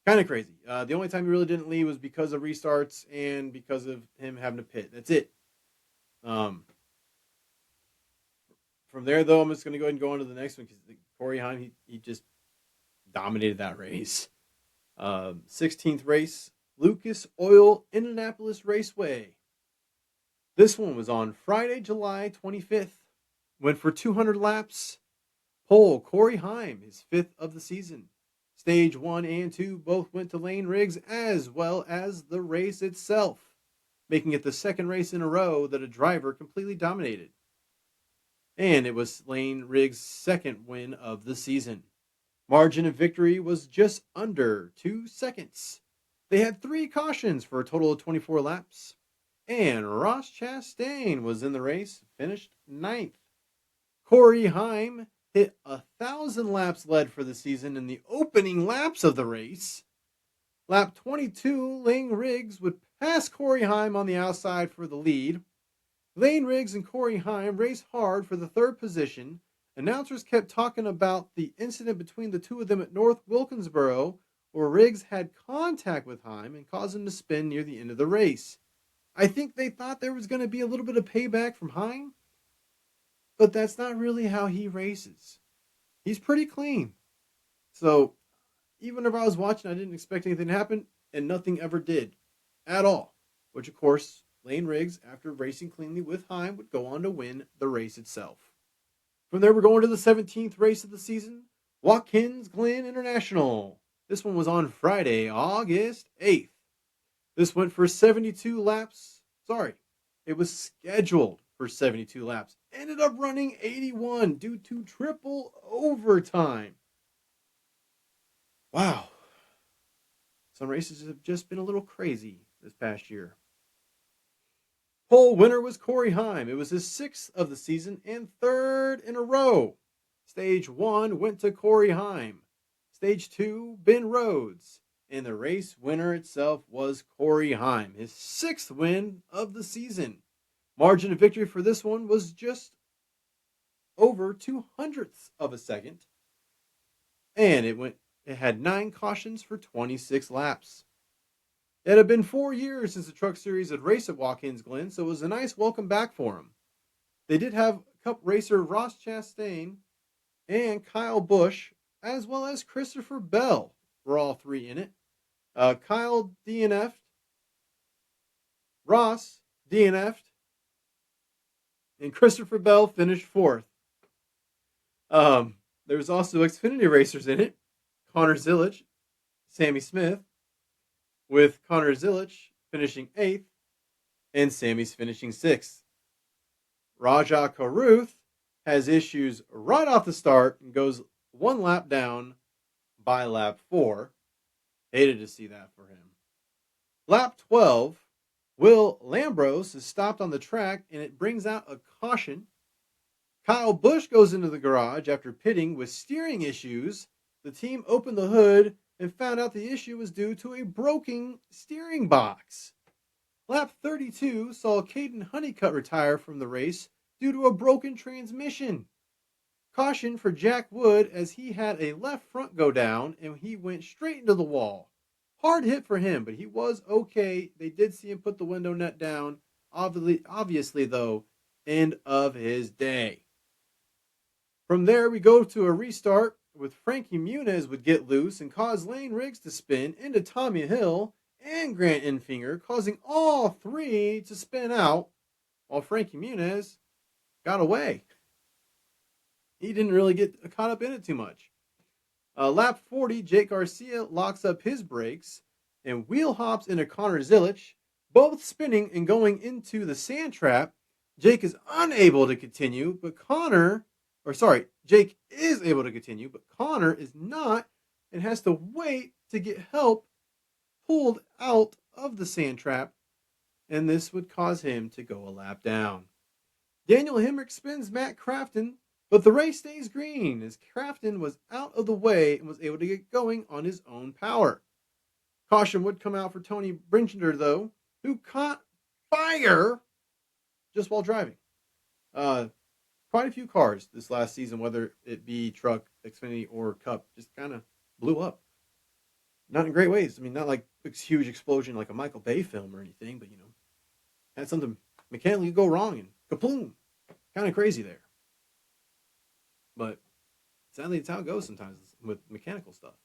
Kind of crazy. The only time he really didn't lead was because of restarts and because of him having to pit. That's it. From there, though, I'm just going to go ahead and go on to the next one because Corey Heim, he just dominated that race. 16th race, Lucas Oil Indianapolis Raceway. This one was on Friday, July 25th. Went for 200 laps. Pole, Corey Heim, his 5th of the season. Stage 1 and 2 both went to Lane Riggs, as well as the race itself, making it the second race in a row that a driver completely dominated. And it was Lane Riggs' second win of the season. Margin of victory was just under 2 seconds. They had 3 cautions for a total of 24 laps. And Ross Chastain was in the race, finished ninth. Corey Heim hit 1,000 laps led for the season in the opening laps of the race. Lap 22, Lane Riggs would pass Corey Heim on the outside for the lead. Lane Riggs and Corey Heim raced hard for the third position. Announcers kept talking about the incident between the two of them at North Wilkinsboro, where Riggs had contact with Heim and caused him to spin near the end of the race. I think they thought there was going to be a little bit of payback from Heim, but that's not really how he races. He's pretty clean. So even if I was watching, I didn't expect anything to happen, and nothing ever did at all. Which, of course, Lane Riggs, after racing cleanly with Heim, would go on to win the race itself. From there, we're going to the 17th race of the season, Watkins Glen International. This one was on Friday, August 8th. This went for 72 laps. Sorry, it was scheduled for 72 laps. Ended up running 81 due to triple overtime. Wow. Some races have just been a little crazy this past year. Pole winner was Corey Heim. It was his 6th of the season and 3rd in a row. Stage 1 went to Corey Heim. Stage 2, Ben Rhodes. And the race winner itself was Corey Heim, his 6th win of the season. Margin of victory for this one was just over 200ths of a second. And it had 9 cautions for 26 laps. It had been 4 years since the Truck Series had raced at Watkins Glen, so it was a nice welcome back for him. They did have Cup racer Ross Chastain and Kyle Busch, as well as Christopher Bell, were all 3 in it. Kyle DNF'd, Ross DNF'd, and Christopher Bell finished 4th. There was also Xfinity racers in it. Connor Zilisch, Sammy Smith, with Connor Zilisch finishing 8th and Sammy's finishing 6th. Raja Karuth has issues right off the start and goes 1 lap down by lap 4. Hated to see that for him. Lap 12, Will Lambros is stopped on the track and it brings out a caution. Kyle Busch goes into the garage after pitting with steering issues. The team opened the hood and found out the issue was due to a broken steering box. Lap 32 saw Caden Honeycutt retire from the race due to a broken transmission. Caution for Jack Wood as he had a left front go down and he went straight into the wall. Hard hit for him, but he was okay. They did see him put the window net down. Obviously, though, end of his day. From there, we go to a restart with Frankie Muniz would get loose and cause Lane Riggs to spin into Tommy Hill and Grant Enfinger, causing all 3 to spin out while Frankie Muniz got away. He didn't really get caught up in it too much. Lap 40, Jake Garcia locks up his brakes and wheel hops into Connor Zilisch, both spinning and going into the sand trap. Jake is unable to continue, Jake is able to continue, but Connor is not and has to wait to get help pulled out of the sand trap, and this would cause him to go a lap down. Daniel Hemrick spins Matt Crafton, but the race stays green as Crafton was out of the way and was able to get going on his own power. Caution would come out for Tony Brinchender, though, who caught fire just while driving. Quite a few cars this last season, whether it be Truck, Xfinity, or Cup, just kind of blew up. Not in great ways. I mean, not like a huge explosion like a Michael Bay film or anything, but, had something mechanically go wrong and kaploom. Kind of crazy there. But sadly, it's how it goes sometimes with mechanical stuff.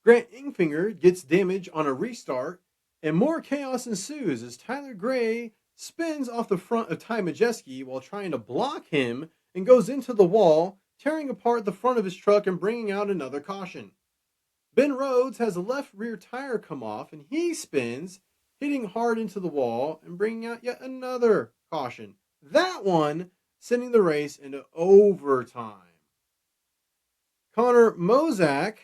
Grant Enfinger gets damage on a restart, and more chaos ensues as Tyler Gray spins off the front of Ty Majeski while trying to block him and goes into the wall, tearing apart the front of his truck and bringing out another caution. Ben Rhodes has a left rear tire come off, and he spins, hitting hard into the wall and bringing out yet another caution. That one sending the race into overtime. Connor Mozak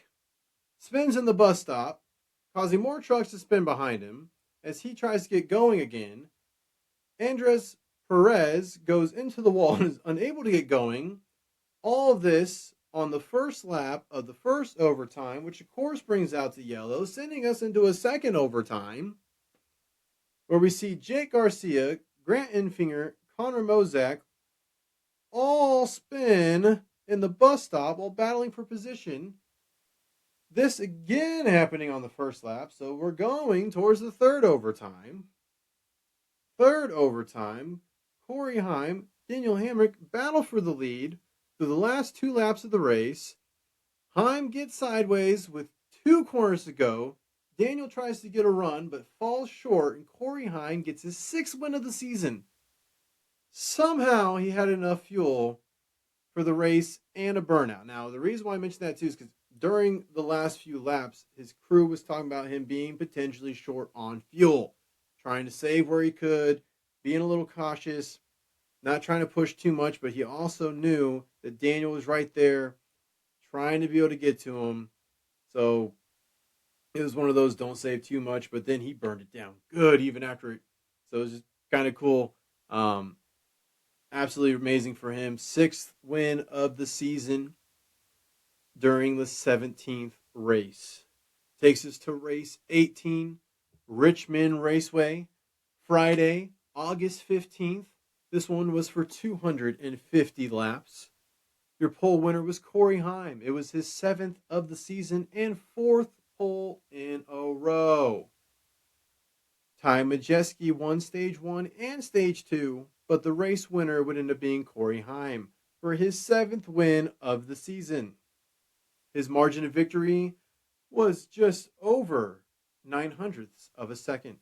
spins in the bus stop, causing more trucks to spin behind him, as he tries to get going again. Andres Perez goes into the wall and is unable to get going. All of this on the first lap of the first overtime, which of course brings out the yellow, sending us into a second overtime where we see Jake Garcia, Grant Enfinger, Connor Mozak all spin in the bus stop while battling for position. This again happening on the first lap, so we're going towards the third overtime. Third overtime, Corey Heim, Daniel Hamrick battle for the lead through the last 2 laps of the race. Heim gets sideways with 2 corners to go. Daniel tries to get a run, but falls short, and Corey Heim gets his 6th win of the season. Somehow he had enough fuel for the race and a burnout. Now, the reason why I mentioned that too is because during the last few laps, his crew was talking about him being potentially short on fuel, trying to save where he could, being a little cautious, not trying to push too much, but he also knew that Daniel was right there, trying to be able to get to him. So it was one of those don't save too much, but then he burned it down good even after it. So it was just kind of cool. Absolutely amazing for him. 6th win of the season during the 17th race. Takes us to race 18, Richmond Raceway, Friday, August 15th. This one was for 250 laps. Your pole winner was Corey Heim. It was his 7th of the season and 4th pole in a row. Ty Majeski won stage 1 and stage 2, but the race winner would end up being Corey Heim for his 7th win of the season. His margin of victory was just over 9/100ths of a second.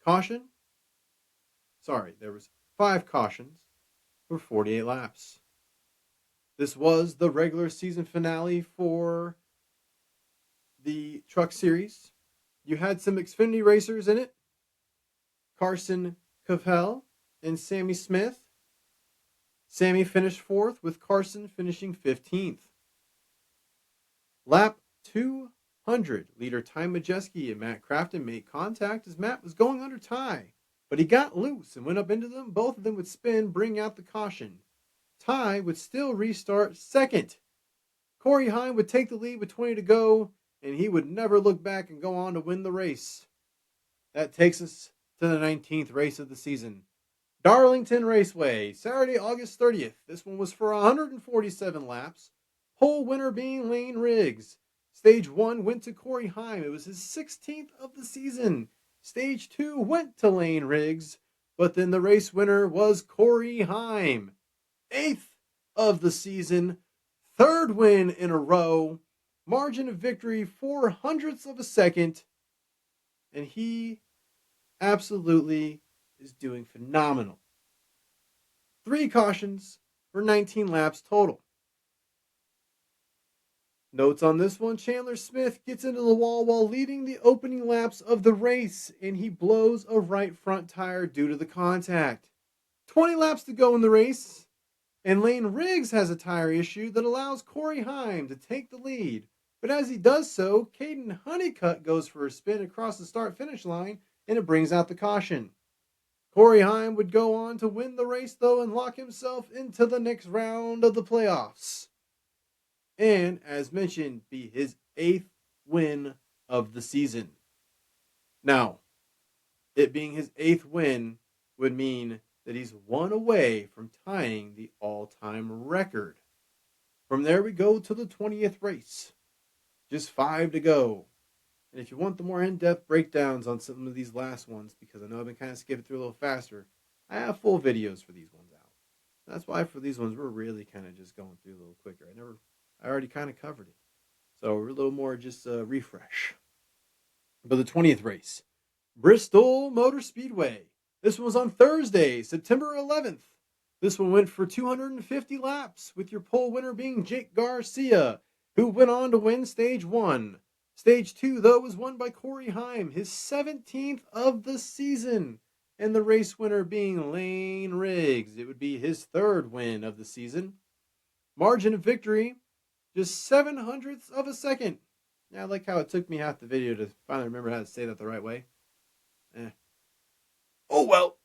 Caution? Sorry, there was 5 cautions for 48 laps. This was the regular season finale for the Truck Series. You had some Xfinity racers in it. Carson Cavell and Sammy Smith. Sammy finished 4th, with Carson finishing 15th. Lap 200, leader Ty Majeski and Matt Crafton made contact as Matt was going under Ty, but he got loose and went up into them. Both of them would spin, bring out the caution. Ty would still restart 2nd. Corey Heim would take the lead with 20 to go, and he would never look back and go on to win the race. That takes us to the 19th race of the season. Darlington Raceway, Saturday, August 30th. This one was for 147 laps. Pole winner being Lane Riggs. Stage 1 went to Corey Heim. It was his 16th of the season. Stage 2 went to Lane Riggs, but then the race winner was Corey Heim. 8th of the season. 3rd win in a row. Margin of victory 4/100ths of a second. And he absolutely is doing phenomenal. 3 cautions for 19 laps total. Notes on this one, Chandler Smith gets into the wall while leading the opening laps of the race, and he blows a right front tire due to the contact. 20 laps to go in the race, and Lane Riggs has a tire issue that allows Corey Heim to take the lead. But as he does so, Caden Honeycutt goes for a spin across the start-finish line, and it brings out the caution. Corey Heim would go on to win the race, though, and lock himself into the next round of the playoffs. And, as mentioned, be his 8th win of the season. Now, it being his 8th win would mean that he's 1 away from tying the all-time record. From there we go to the 20th race. Just 5 to go. And if you want the more in-depth breakdowns on some of these last ones, because I know I've been kind of skipping through a little faster, I have full videos for these ones out. That's why for these ones, we're really kind of just going through a little quicker. I already kind of covered it. So we're a little more just refresh. But the 20th race, Bristol Motor Speedway. This one was on Thursday, September 11th. This one went for 250 laps, with your pole winner being Jake Garcia, who went on to win Stage 1. Stage 2, though, was won by Corey Heim, his 17th of the season. And the race winner being Lane Riggs. It would be his 3rd win of the season. Margin of victory, just 7/100ths of a second. Yeah, I like how it took me half the video to finally remember how to say that the right way. Eh. Oh well.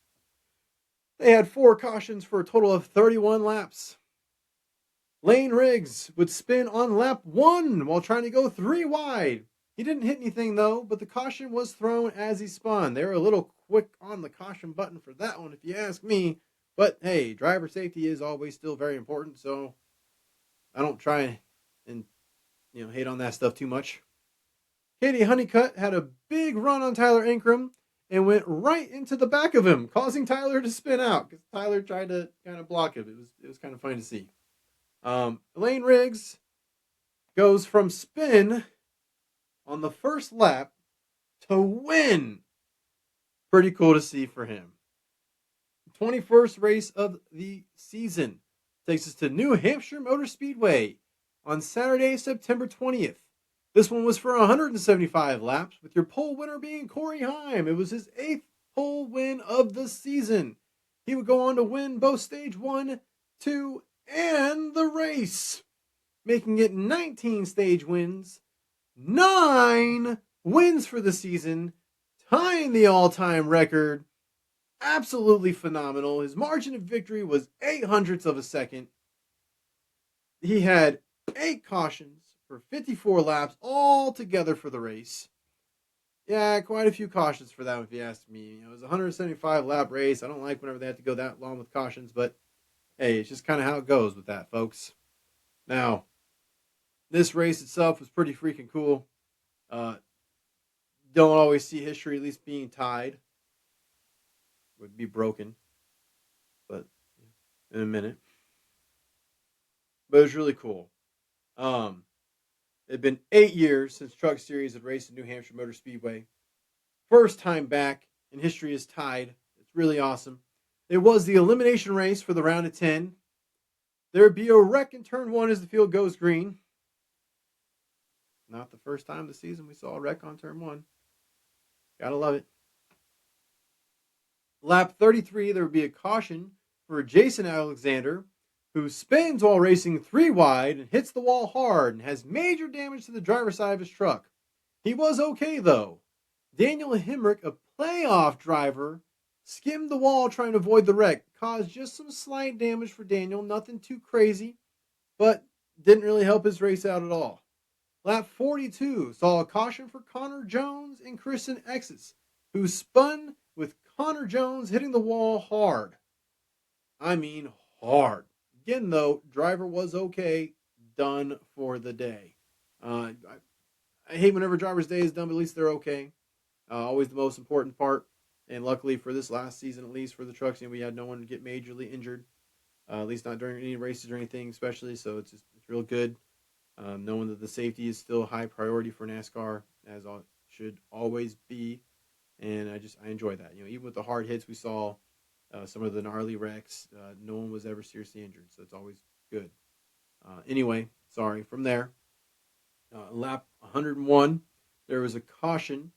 They had 4 cautions for a total of 31 laps. Lane Riggs would spin on lap 1 while trying to go 3 wide. He didn't hit anything though, but the caution was thrown as he spun. They were a little quick on the caution button for that one, if you ask me. But hey, driver safety is always still very important, so I don't try and hate on that stuff too much. Katie Honeycutt had a big run on Tyler Ankrum and went right into the back of him, causing Tyler to spin out because Tyler tried to kind of block him. It was kind of funny to see. Elaine Riggs goes from spin on the first lap to win. Pretty cool to see for him. 21st race of the season takes us to New Hampshire Motor Speedway on Saturday, September 20th. This one was for 175 laps, with your pole winner being Corey Heim. It was his 8th pole win of the season. He would go on to win both stage 1, 2, and the race, making it 19 stage wins, 9 wins for the season, tying the all-time record. Absolutely phenomenal. His margin of victory was 800ths of a second. He had 8 cautions for 54 laps all together for the race. Yeah, quite a few cautions for that one, if you ask me. It was a 175 lap race. I don't like whenever they have to go that long with cautions, but hey, it's just kind of how it goes with that, folks. Now, this race itself was pretty freaking cool. Don't always see history at least being tied. Would be broken, but in a minute. But it was really cool. It had been 8 years since Truck Series had raced at New Hampshire Motor Speedway. First time back, and history is tied. It's really awesome. It was the elimination race for the round of 10. There would be a wreck in turn 1 as the field goes green. Not the first time this season we saw a wreck on turn 1. Gotta love it. Lap 33, there would be a caution for Jason Alexander, who spins while racing 3 wide and hits the wall hard and has major damage to the driver's side of his truck. He was okay though. Daniel Hemrick, a playoff driver, skimmed the wall trying to avoid the wreck. Caused just some slight damage for Daniel, nothing too crazy, but didn't really help his race out at all. Lap 42 saw a caution for Connor Jones and Kristen Exis, who spun with Connor Jones hitting the wall hard. I mean hard. Again, though, driver was okay, done for the day. I hate whenever driver's day is done, but at least they're okay. Always the most important part. And luckily for this last season, at least for the trucks, we had no one get majorly injured. At least not during any races or anything, especially. So it's real good. Knowing that the safety is still a high priority for NASCAR, as it should always be. And I enjoy that. Even with the hard hits we saw, some of the gnarly wrecks, no one was ever seriously injured. So it's always good. Anyway, sorry. From there, lap 101, there was a caution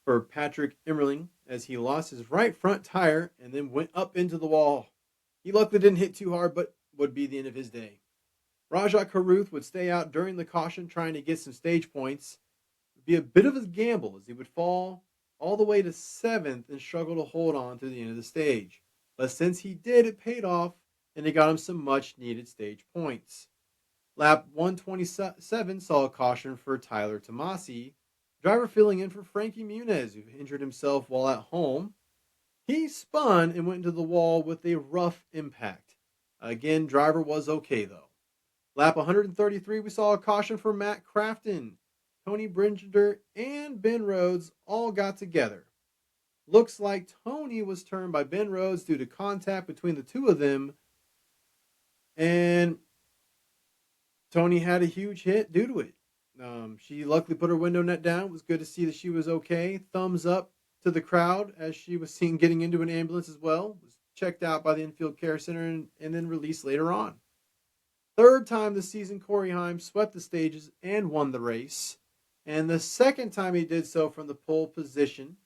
for Patrick Immerling as he lost his right front tire and then went up into the wall. He luckily didn't hit too hard, but would be the end of his day. Rajah Caruth would stay out during the caution trying to get some stage points. It would be a bit of a gamble as he would fall all the way to 7th and struggle to hold on to the end of the stage. But since he did, it paid off, and it got him some much-needed stage points. Lap 127 saw a caution for Tyler Tomasi, driver filling in for Frankie Muniz, who injured himself while at home. He spun and went into the wall with a rough impact. Again, driver was okay, though. Lap 133, we saw a caution for Matt Crafton. Tony Bridgender and Ben Rhodes all got together. Looks like Tony was turned by Ben Rhodes due to contact between the two of them. And Tony had a huge hit due to it. She luckily put her window net down. It was good to see that she was okay. Thumbs up to the crowd as she was seen getting into an ambulance as well. Was checked out by the infield care center and then released later on. Third time this season, Corey Heim swept the stages and won the race. And the second time he did so from the pole position.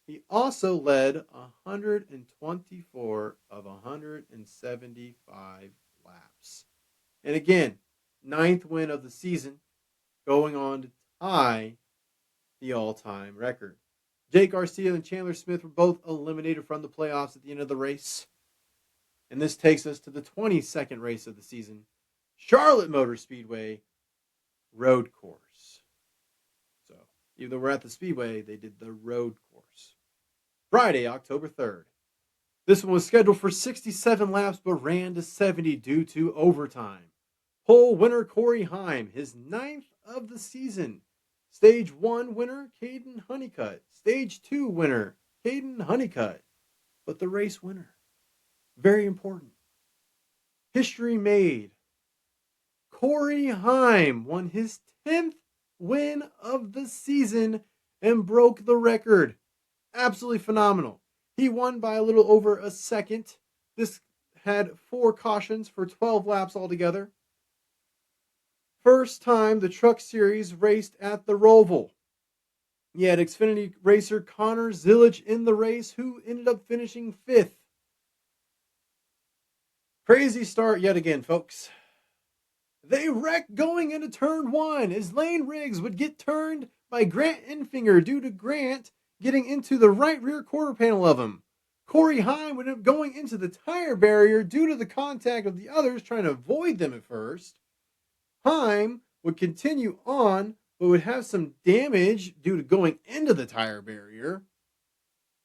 He also led 124 of 175 laps. And again, 9th win of the season, going on to tie the all-time record. Jake Garcia and Chandler Smith were both eliminated from the playoffs at the end of the race. And this takes us to the 22nd race of the season, Charlotte Motor Speedway road course. So, even though we're at the Speedway, they did the road course. Friday, October 3rd. This one was scheduled for 67 laps but ran to 70 due to overtime. Pole winner Corey Heim, his 9th of the season. Stage 1 winner Caden Honeycutt. Stage 2 winner Caden Honeycutt. But the race winner, very important, history made. Corey Heim won his 10th win of the season and broke the record. Absolutely phenomenal. He won by a little over a second. This had 4 cautions for 12 laps altogether. First time the Truck Series raced at the Roval. You had Xfinity racer Connor Zilisch in the race, who ended up finishing 5th. Crazy start yet again, folks. They wrecked going into turn 1 as Lane Riggs would get turned by Grant Enfinger due to Grant getting into the right rear quarter panel of him. Corey Heim would end up going into the tire barrier due to the contact of the others trying to avoid them at first. Heim would continue on, but would have some damage due to going into the tire barrier.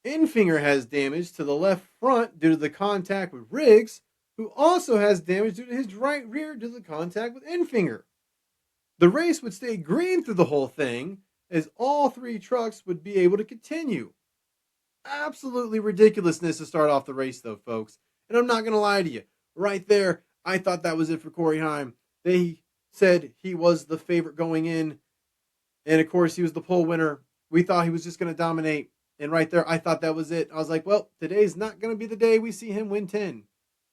Enfinger has damage to the left front due to the contact with Riggs, who also has damage due to his right rear due to the contact with Enfinger. The race would stay green through the whole thing, as all 3 trucks would be able to continue. Absolutely ridiculousness to start off the race, though, folks. And I'm not going to lie to you. Right there, I thought that was it for Corey Heim. They said he was the favorite going in. And, of course, he was the pole winner. We thought he was just going to dominate. And right there, I thought that was it. I was like, well, today's not going to be the day we see him win 10.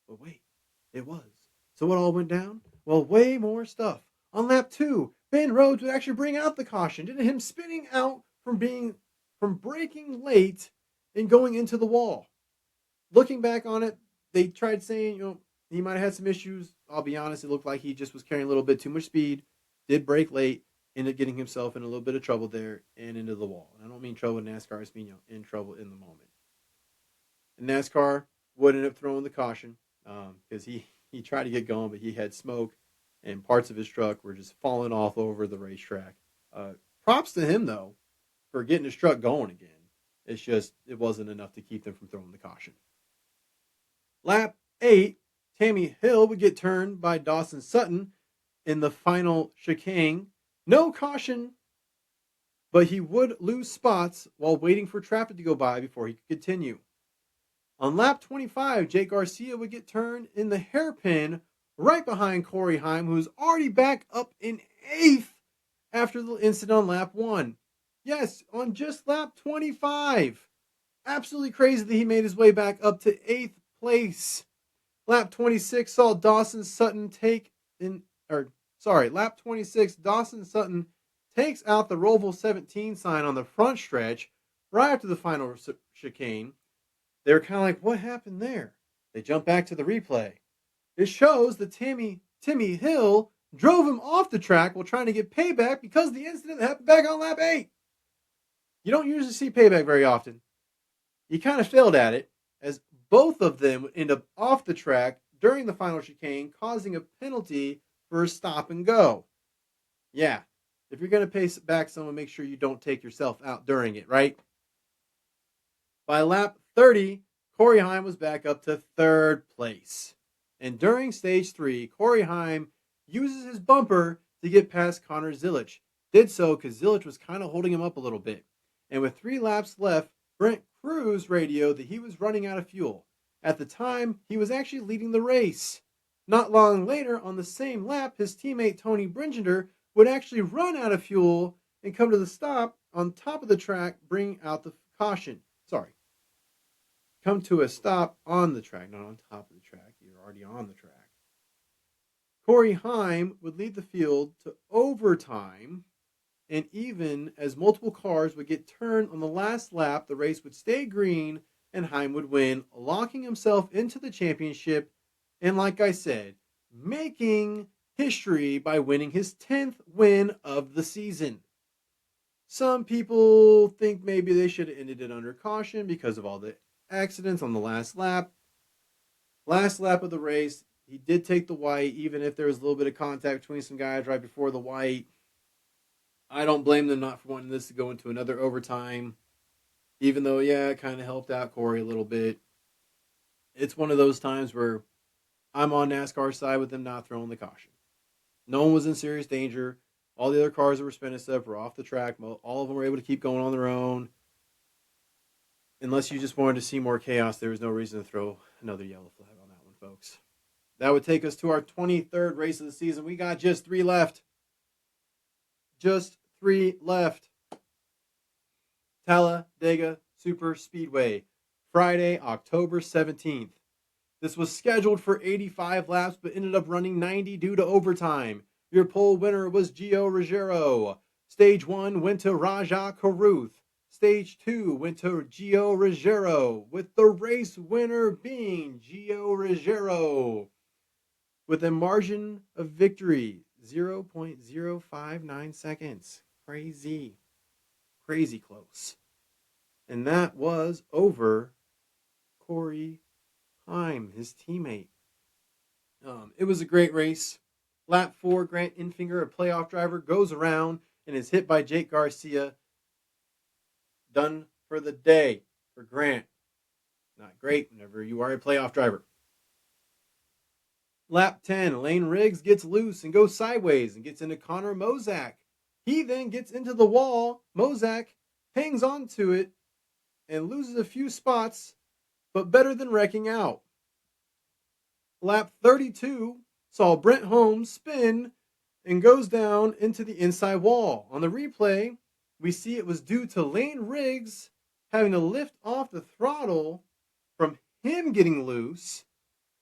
But wait, it was. So what all went down? Well, way more stuff. On lap 2, Ben Rhodes would actually bring out the caution due to him spinning out from braking late and going into the wall. Looking back on it, they tried saying, he might have had some issues. I'll be honest, it looked like he just was carrying a little bit too much speed, did brake late, ended up getting himself in a little bit of trouble there and into the wall. And I don't mean trouble in NASCAR, I just mean in trouble in the moment. And NASCAR would end up throwing the caution because he tried to get going, but he had smoke and parts of his truck were just falling off over the racetrack. Props to him, though, for getting his truck going again. It's just, it wasn't enough to keep them from throwing the caution. Lap 8, Tammy Hill would get turned by Dawson Sutton in the final chicane. No caution, but he would lose spots while waiting for traffic to go by before he could continue. On lap 25, Jake Garcia would get turned in the hairpin right behind Corey Heim, who was already back up in 8th after the incident on lap 1. Yes, on just lap 25. Absolutely crazy that he made his way back up to 8th place. Lap 26 saw lap 26, Dawson Sutton takes out the Roval 17 sign on the front stretch right after the final chicane. They were kind of like, what happened there? They jump back to the replay. It shows that Timmy Hill drove him off the track while trying to get payback because of the incident that happened back on lap 8. You don't usually see payback very often. He kind of failed at it, as both of them would end up off the track during the final chicane, causing a penalty for a stop and go. Yeah, if you're going to pay back someone, make sure you don't take yourself out during it, right? By lap 30, Corey Heim was back up to 3rd place. And during stage 3, Corey Heim uses his bumper to get past Connor Zilisch. Did so because Zilisch was kind of holding him up a little bit. And with 3 laps left, Brent Cruz radioed that he was running out of fuel. At the time, he was actually leading the race. Not long later, on the same lap, his teammate Tony Bringender would actually run out of fuel and come to the stop on top of the track, bringing out the caution. Come to a stop on the track, not on top of the track. You're already on the track. Corey Heim would lead the field to overtime, and even as multiple cars would get turned on the last lap, the race would stay green and Heim would win, locking himself into the championship, and like I said, making history by winning his 10th win of the season. Some people think maybe they should have ended it under caution because of all the accidents on the last lap. Last lap of the race, he did take the white, even if there was a little bit of contact between some guys right before the white. I don't blame them not for wanting this to go into another overtime, even though, yeah, it kind of helped out Corey a little bit. It's one of those times where I'm on NASCAR's side with them not throwing the caution. No one was in serious danger. All the other cars that were spinning stuff were off the track. All of them were able to keep going on their own. Unless you just wanted to see more chaos, there was no reason to throw another yellow flag on that one, folks. That would take us to our 23rd race of the season. We got just 3 left. Just 3 left. Talladega Super Speedway, Friday, October 17th. This was scheduled for 85 laps, but ended up running 90 due to overtime. Your pole winner was Gio Ruggiero. Stage 1 went to Raja Caruth. Stage 2 went to Gio Ruggiero, with the race winner being Gio Ruggiero, with a margin of victory 0.059 seconds. Crazy close. And that was over Corey Heim, his teammate. It was a great race. Lap 4, Grant Enfinger, a playoff driver, goes around and is hit by Jake Garcia. Done for the day for Grant. Not great whenever you are a playoff driver. Lap 10, Lane Riggs gets loose and goes sideways and gets into Connor Mozak. He then gets into the wall. Mozak hangs on to it and loses a few spots, but better than wrecking out. Lap 32 saw Brent Holmes spin and goes down into the inside wall. On the replay, we see it was due to Lane Riggs having to lift off the throttle from him getting loose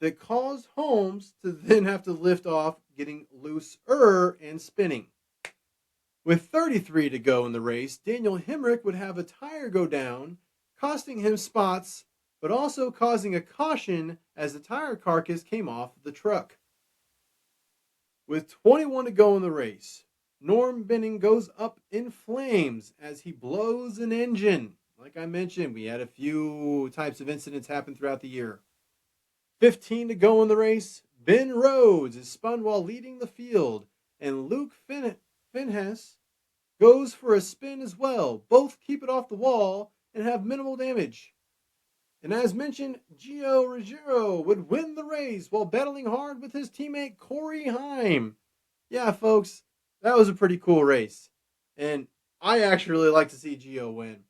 that caused Holmes to then have to lift off, getting looser and spinning. With 33 to go in the race, Daniel Hemrick would have a tire go down, costing him spots, but also causing a caution as the tire carcass came off the truck. With 21 to go in the race, Norm Benning goes up in flames as he blows an engine. Like I mentioned, we had a few types of incidents happen throughout the year. 15 to go in the race, Ben Rhodes is spun while leading the field, and Luke Finhess goes for a spin as well. Both keep it off the wall and have minimal damage. And as mentioned, Gio Ruggiero would win the race while battling hard with his teammate Corey Heim. Yeah, folks, that was a pretty cool race. And I actually really like to see Gio win.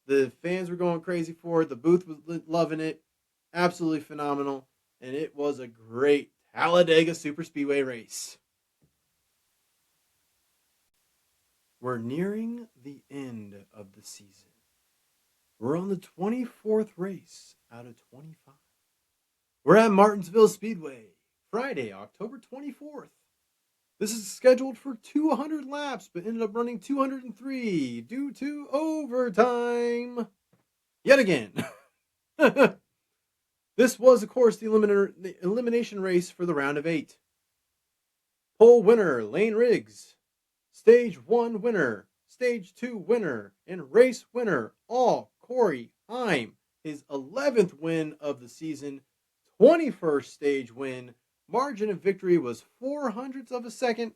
The fans were going crazy for it. The booth was loving it. Absolutely phenomenal. And it was a great Talladega Superspeedway race. We're nearing the end of the season. We're on the 24th race out of 25. We're at Martinsville Speedway, Friday, October 24th. This is scheduled for 200 laps, but ended up running 203 due to overtime. Yet again. This was, of course, the elimination race for the round of 8. Pole winner, Lane Riggs. Stage 1 winner, Stage 2 winner, and race winner, all Corey Heim. His 11th win of the season, 21st stage win. Margin of victory was 0.04 of a second.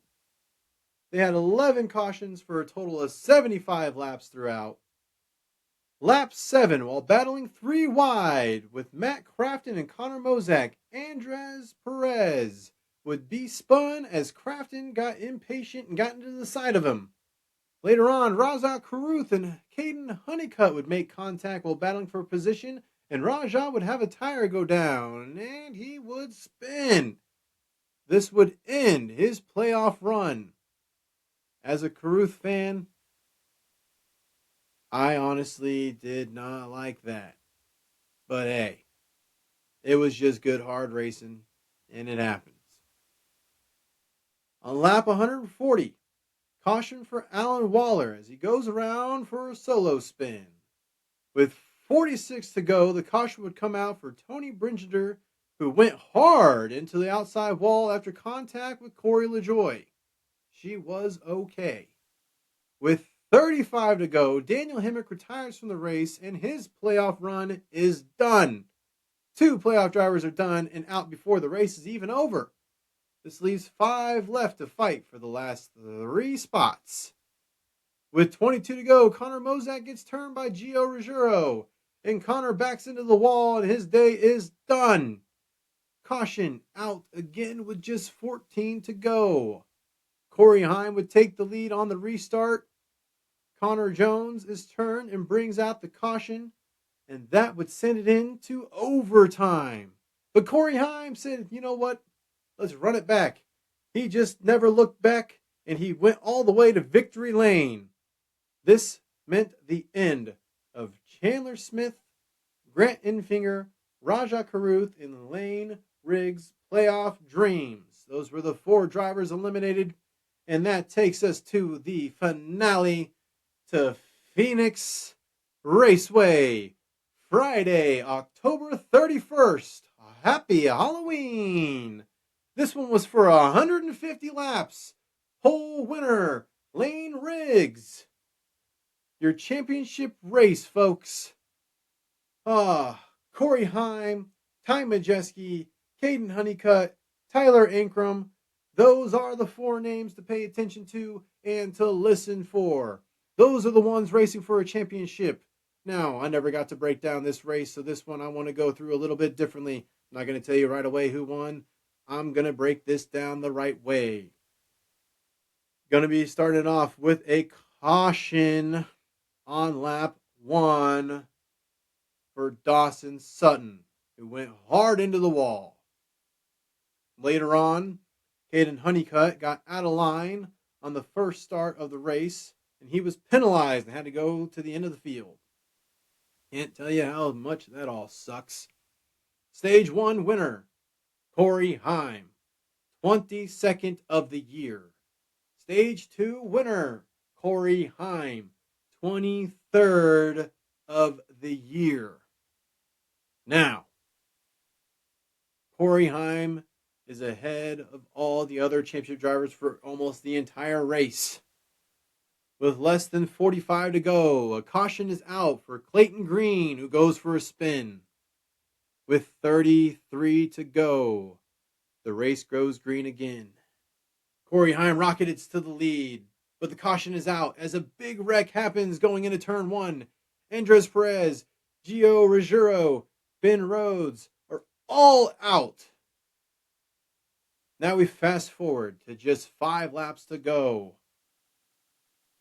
They had 11 cautions for a total of 75 laps throughout. Lap 7, while battling 3 wide with Matt Crafton and Connor Mozak, Andres Perez would be spun as Crafton got impatient and got into the side of him. Later on, Raja Caruth and Caden Honeycutt would make contact while battling for position, and Raja would have a tire go down, and he would spin. This would end his playoff run. As a Caruth fan, I honestly did not like that. But hey, it was just good hard racing, and it happens. On lap 140, caution for Alan Waller as he goes around for a solo spin. With 46 to go, the caution would come out for Tony Bridgender, who went hard into the outside wall after contact with Corey LaJoie. She was okay. With 35 to go. Daniel Hemrick retires from the race, and his playoff run is done. 2 playoff drivers are done and out before the race is even over. This leaves 5 left to fight for the last 3 spots. With 22 to go, Connor Mozak gets turned by Gio Ruggiero, and Connor backs into the wall, and his day is done. Caution out again with just 14 to go. Corey Heim would take the lead on the restart. Connor Jones is turned and brings out the caution, and that would send it into overtime. But Corey Heim said, you know what? Let's run it back. He just never looked back, and he went all the way to victory lane. This meant the end of Chandler Smith, Grant Enfinger, Raja Caruth, and Lane Riggs' playoff dreams. Those were the 4 drivers eliminated, and that takes us to the finale to Phoenix Raceway, Friday, October 31st. Happy Halloween! This one was for 150 laps. Pole winner, Lane Riggs. Your championship race, folks. Corey Heim, Ty Majeski, Caden Honeycutt, Tyler Ankrum. Those are the 4 names to pay attention to and to listen for. Those are the ones racing for a championship. Now, I never got to break down this race, so this one I want to go through a little bit differently. I'm not going to tell you right away who won. I'm going to break this down the right way. Going to be starting off with a caution on lap 1 for Dawson Sutton, who went hard into the wall. Later on, Caden Honeycutt got out of line on the first start of the race, and he was penalized and had to go to the end of the field. Can't tell you how much that all sucks. Stage 1 winner, Corey Heim, 22nd of the year. Stage 2 winner, Corey Heim, 23rd of the year. Now, Corey Heim is ahead of all the other championship drivers for almost the entire race. With less than 45 to go, a caution is out for Clayton Green, who goes for a spin. With 33 to go, the race goes green again. Corey Heim rockets to the lead, but the caution is out as a big wreck happens going into turn 1. Andres Perez, Gio Ruggiero, Ben Rhodes are all out. Now we fast forward to just 5 laps to go.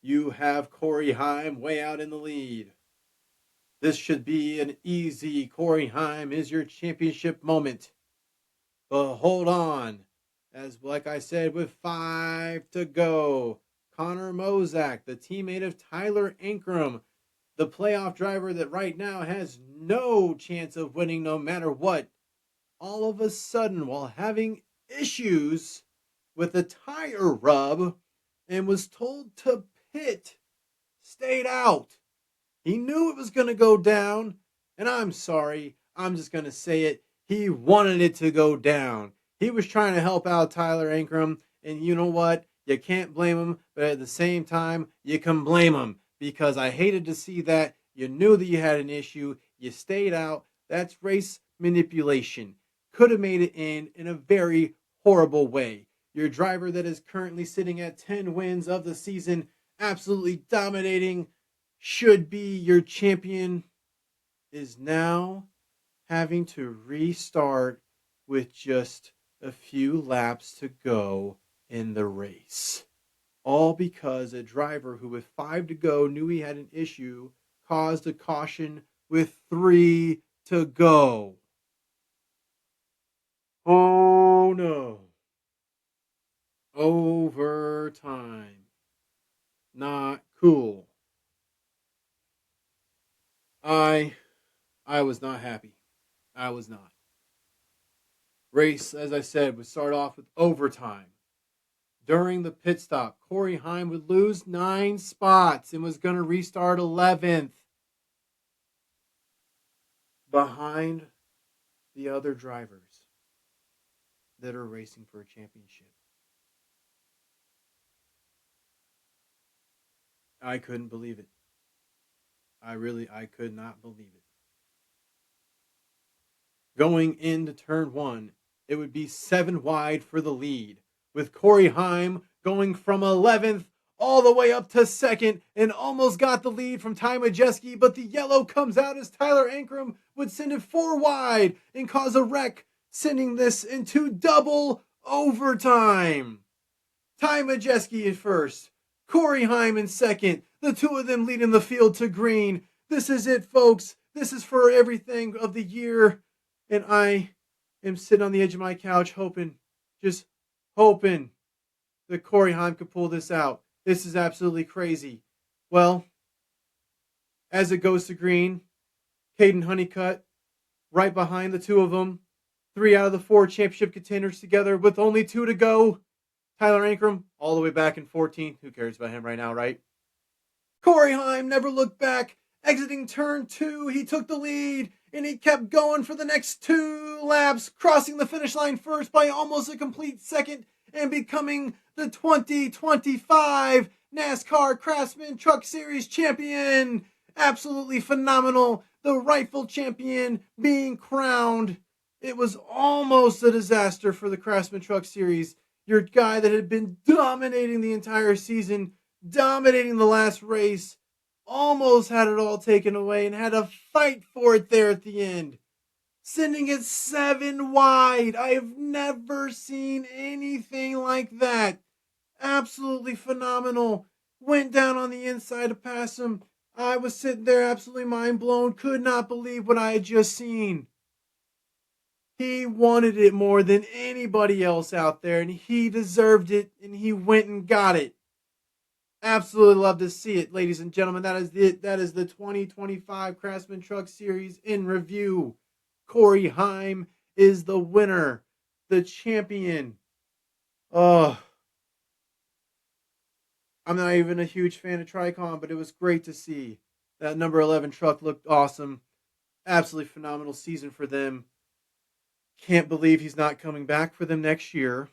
You have Corey Heim way out in the lead. This should be an easy Corey Heim is your championship moment. But hold on. As like I said, with 5 to go, Connor Mozak, the teammate of Tyler Ankrum, the playoff driver that right now has no chance of winning no matter what, all of a sudden, while having issues with a tire rub and was told to pit, stayed out. He knew it was going to go down, and I'm sorry, I'm just going to say it. He wanted it to go down. He was trying to help out Tyler Ankrum, and you know what? You can't blame him, but at the same time, you can blame him because I hated to see that. You knew that you had an issue. You stayed out. That's race manipulation. Could have made it in a very horrible way. Your driver that is currently sitting at 10 wins of the season, absolutely dominating, should be your champion, is now having to restart with just a few laps to go in the race. All because a driver who with 5 to go knew he had an issue caused a caution with 3 to go. Oh no. Overtime. Not cool. I was not happy. I was not. Race, as I said, would start off with overtime. During the pit stop, Corey Heim would lose 9 spots and was going to restart 11th behind the other drivers that are racing for a championship. I couldn't believe it. I could not believe it. Going into turn one, it would be 7 wide for the lead, with Corey Heim going from 11th all the way up to second and almost got the lead from Ty Majeski, but the yellow comes out as Tyler Ankrum would send it 4 wide and cause a wreck, sending this into double overtime. Ty Majeski in first, Corey Heim in second, the two of them leading the field to green. This is it, folks. This is for everything of the year. And I am sitting on the edge of my couch hoping, just hoping that Corey Heim could pull this out. This is absolutely crazy. Well, as it goes to green, Caden Honeycutt right behind the two of them. 3 out of the 4 championship contenders together with only 2 to go. Tyler Ankrum all the way back in 14th. Who cares about him right now, right? Corey Heim never looked back. Exiting turn 2, he took the lead, and he kept going for the next 2 laps, crossing the finish line first by almost a complete second and becoming the 2025 NASCAR Craftsman Truck Series champion. Absolutely phenomenal. The rightful champion being crowned. It was almost a disaster for the Craftsman Truck Series. Your guy that had been dominating the entire season, dominating the last race, almost had it all taken away and had to fight for it there at the end. Sending it 7 wide. I have never seen anything like that. Absolutely phenomenal. Went down on the inside to pass him. I was sitting there absolutely mind blown. Could not believe what I had just seen. He wanted it more than anybody else out there, and he deserved it, and he went and got it. Absolutely love to see it, ladies and gentlemen. That is it. That is the 2025 Craftsman Truck Series in review. Corey Heim is the winner, the champion. Oh, I'm not even a huge fan of Tricon, but it was great to see. That number 11 truck looked awesome. Absolutely phenomenal season for them. Can't believe he's not coming back for them next year.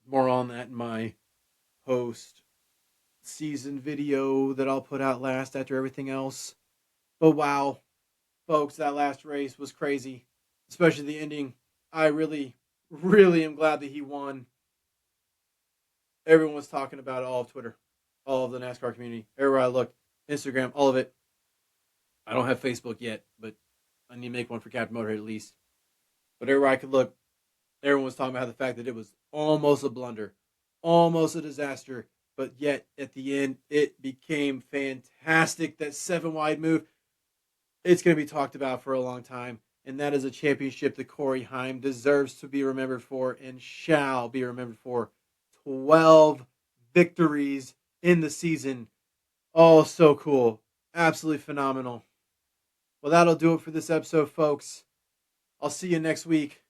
More on that in my post season video that I'll put out last after everything else. But wow, folks, that last race was crazy, especially the ending. I really, really am glad that he won. Everyone was talking about it, all of Twitter, all of the NASCAR community, everywhere I looked, Instagram, all of it. I don't have Facebook yet, but I need to make one for Captain Motorhead at least. But everywhere I could look, everyone was talking about the fact that it was almost a blunder, almost a disaster, but yet at the end, it became fantastic. That 7 wide move, it's going to be talked about for a long time, and that is a championship that Corey Heim deserves to be remembered for and shall be remembered for. 12 victories in the season. Oh, so cool. Absolutely phenomenal. Well, that'll do it for this episode, folks. I'll see you next week.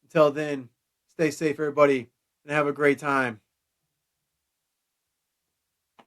Until then, stay safe, everybody, and have a great time.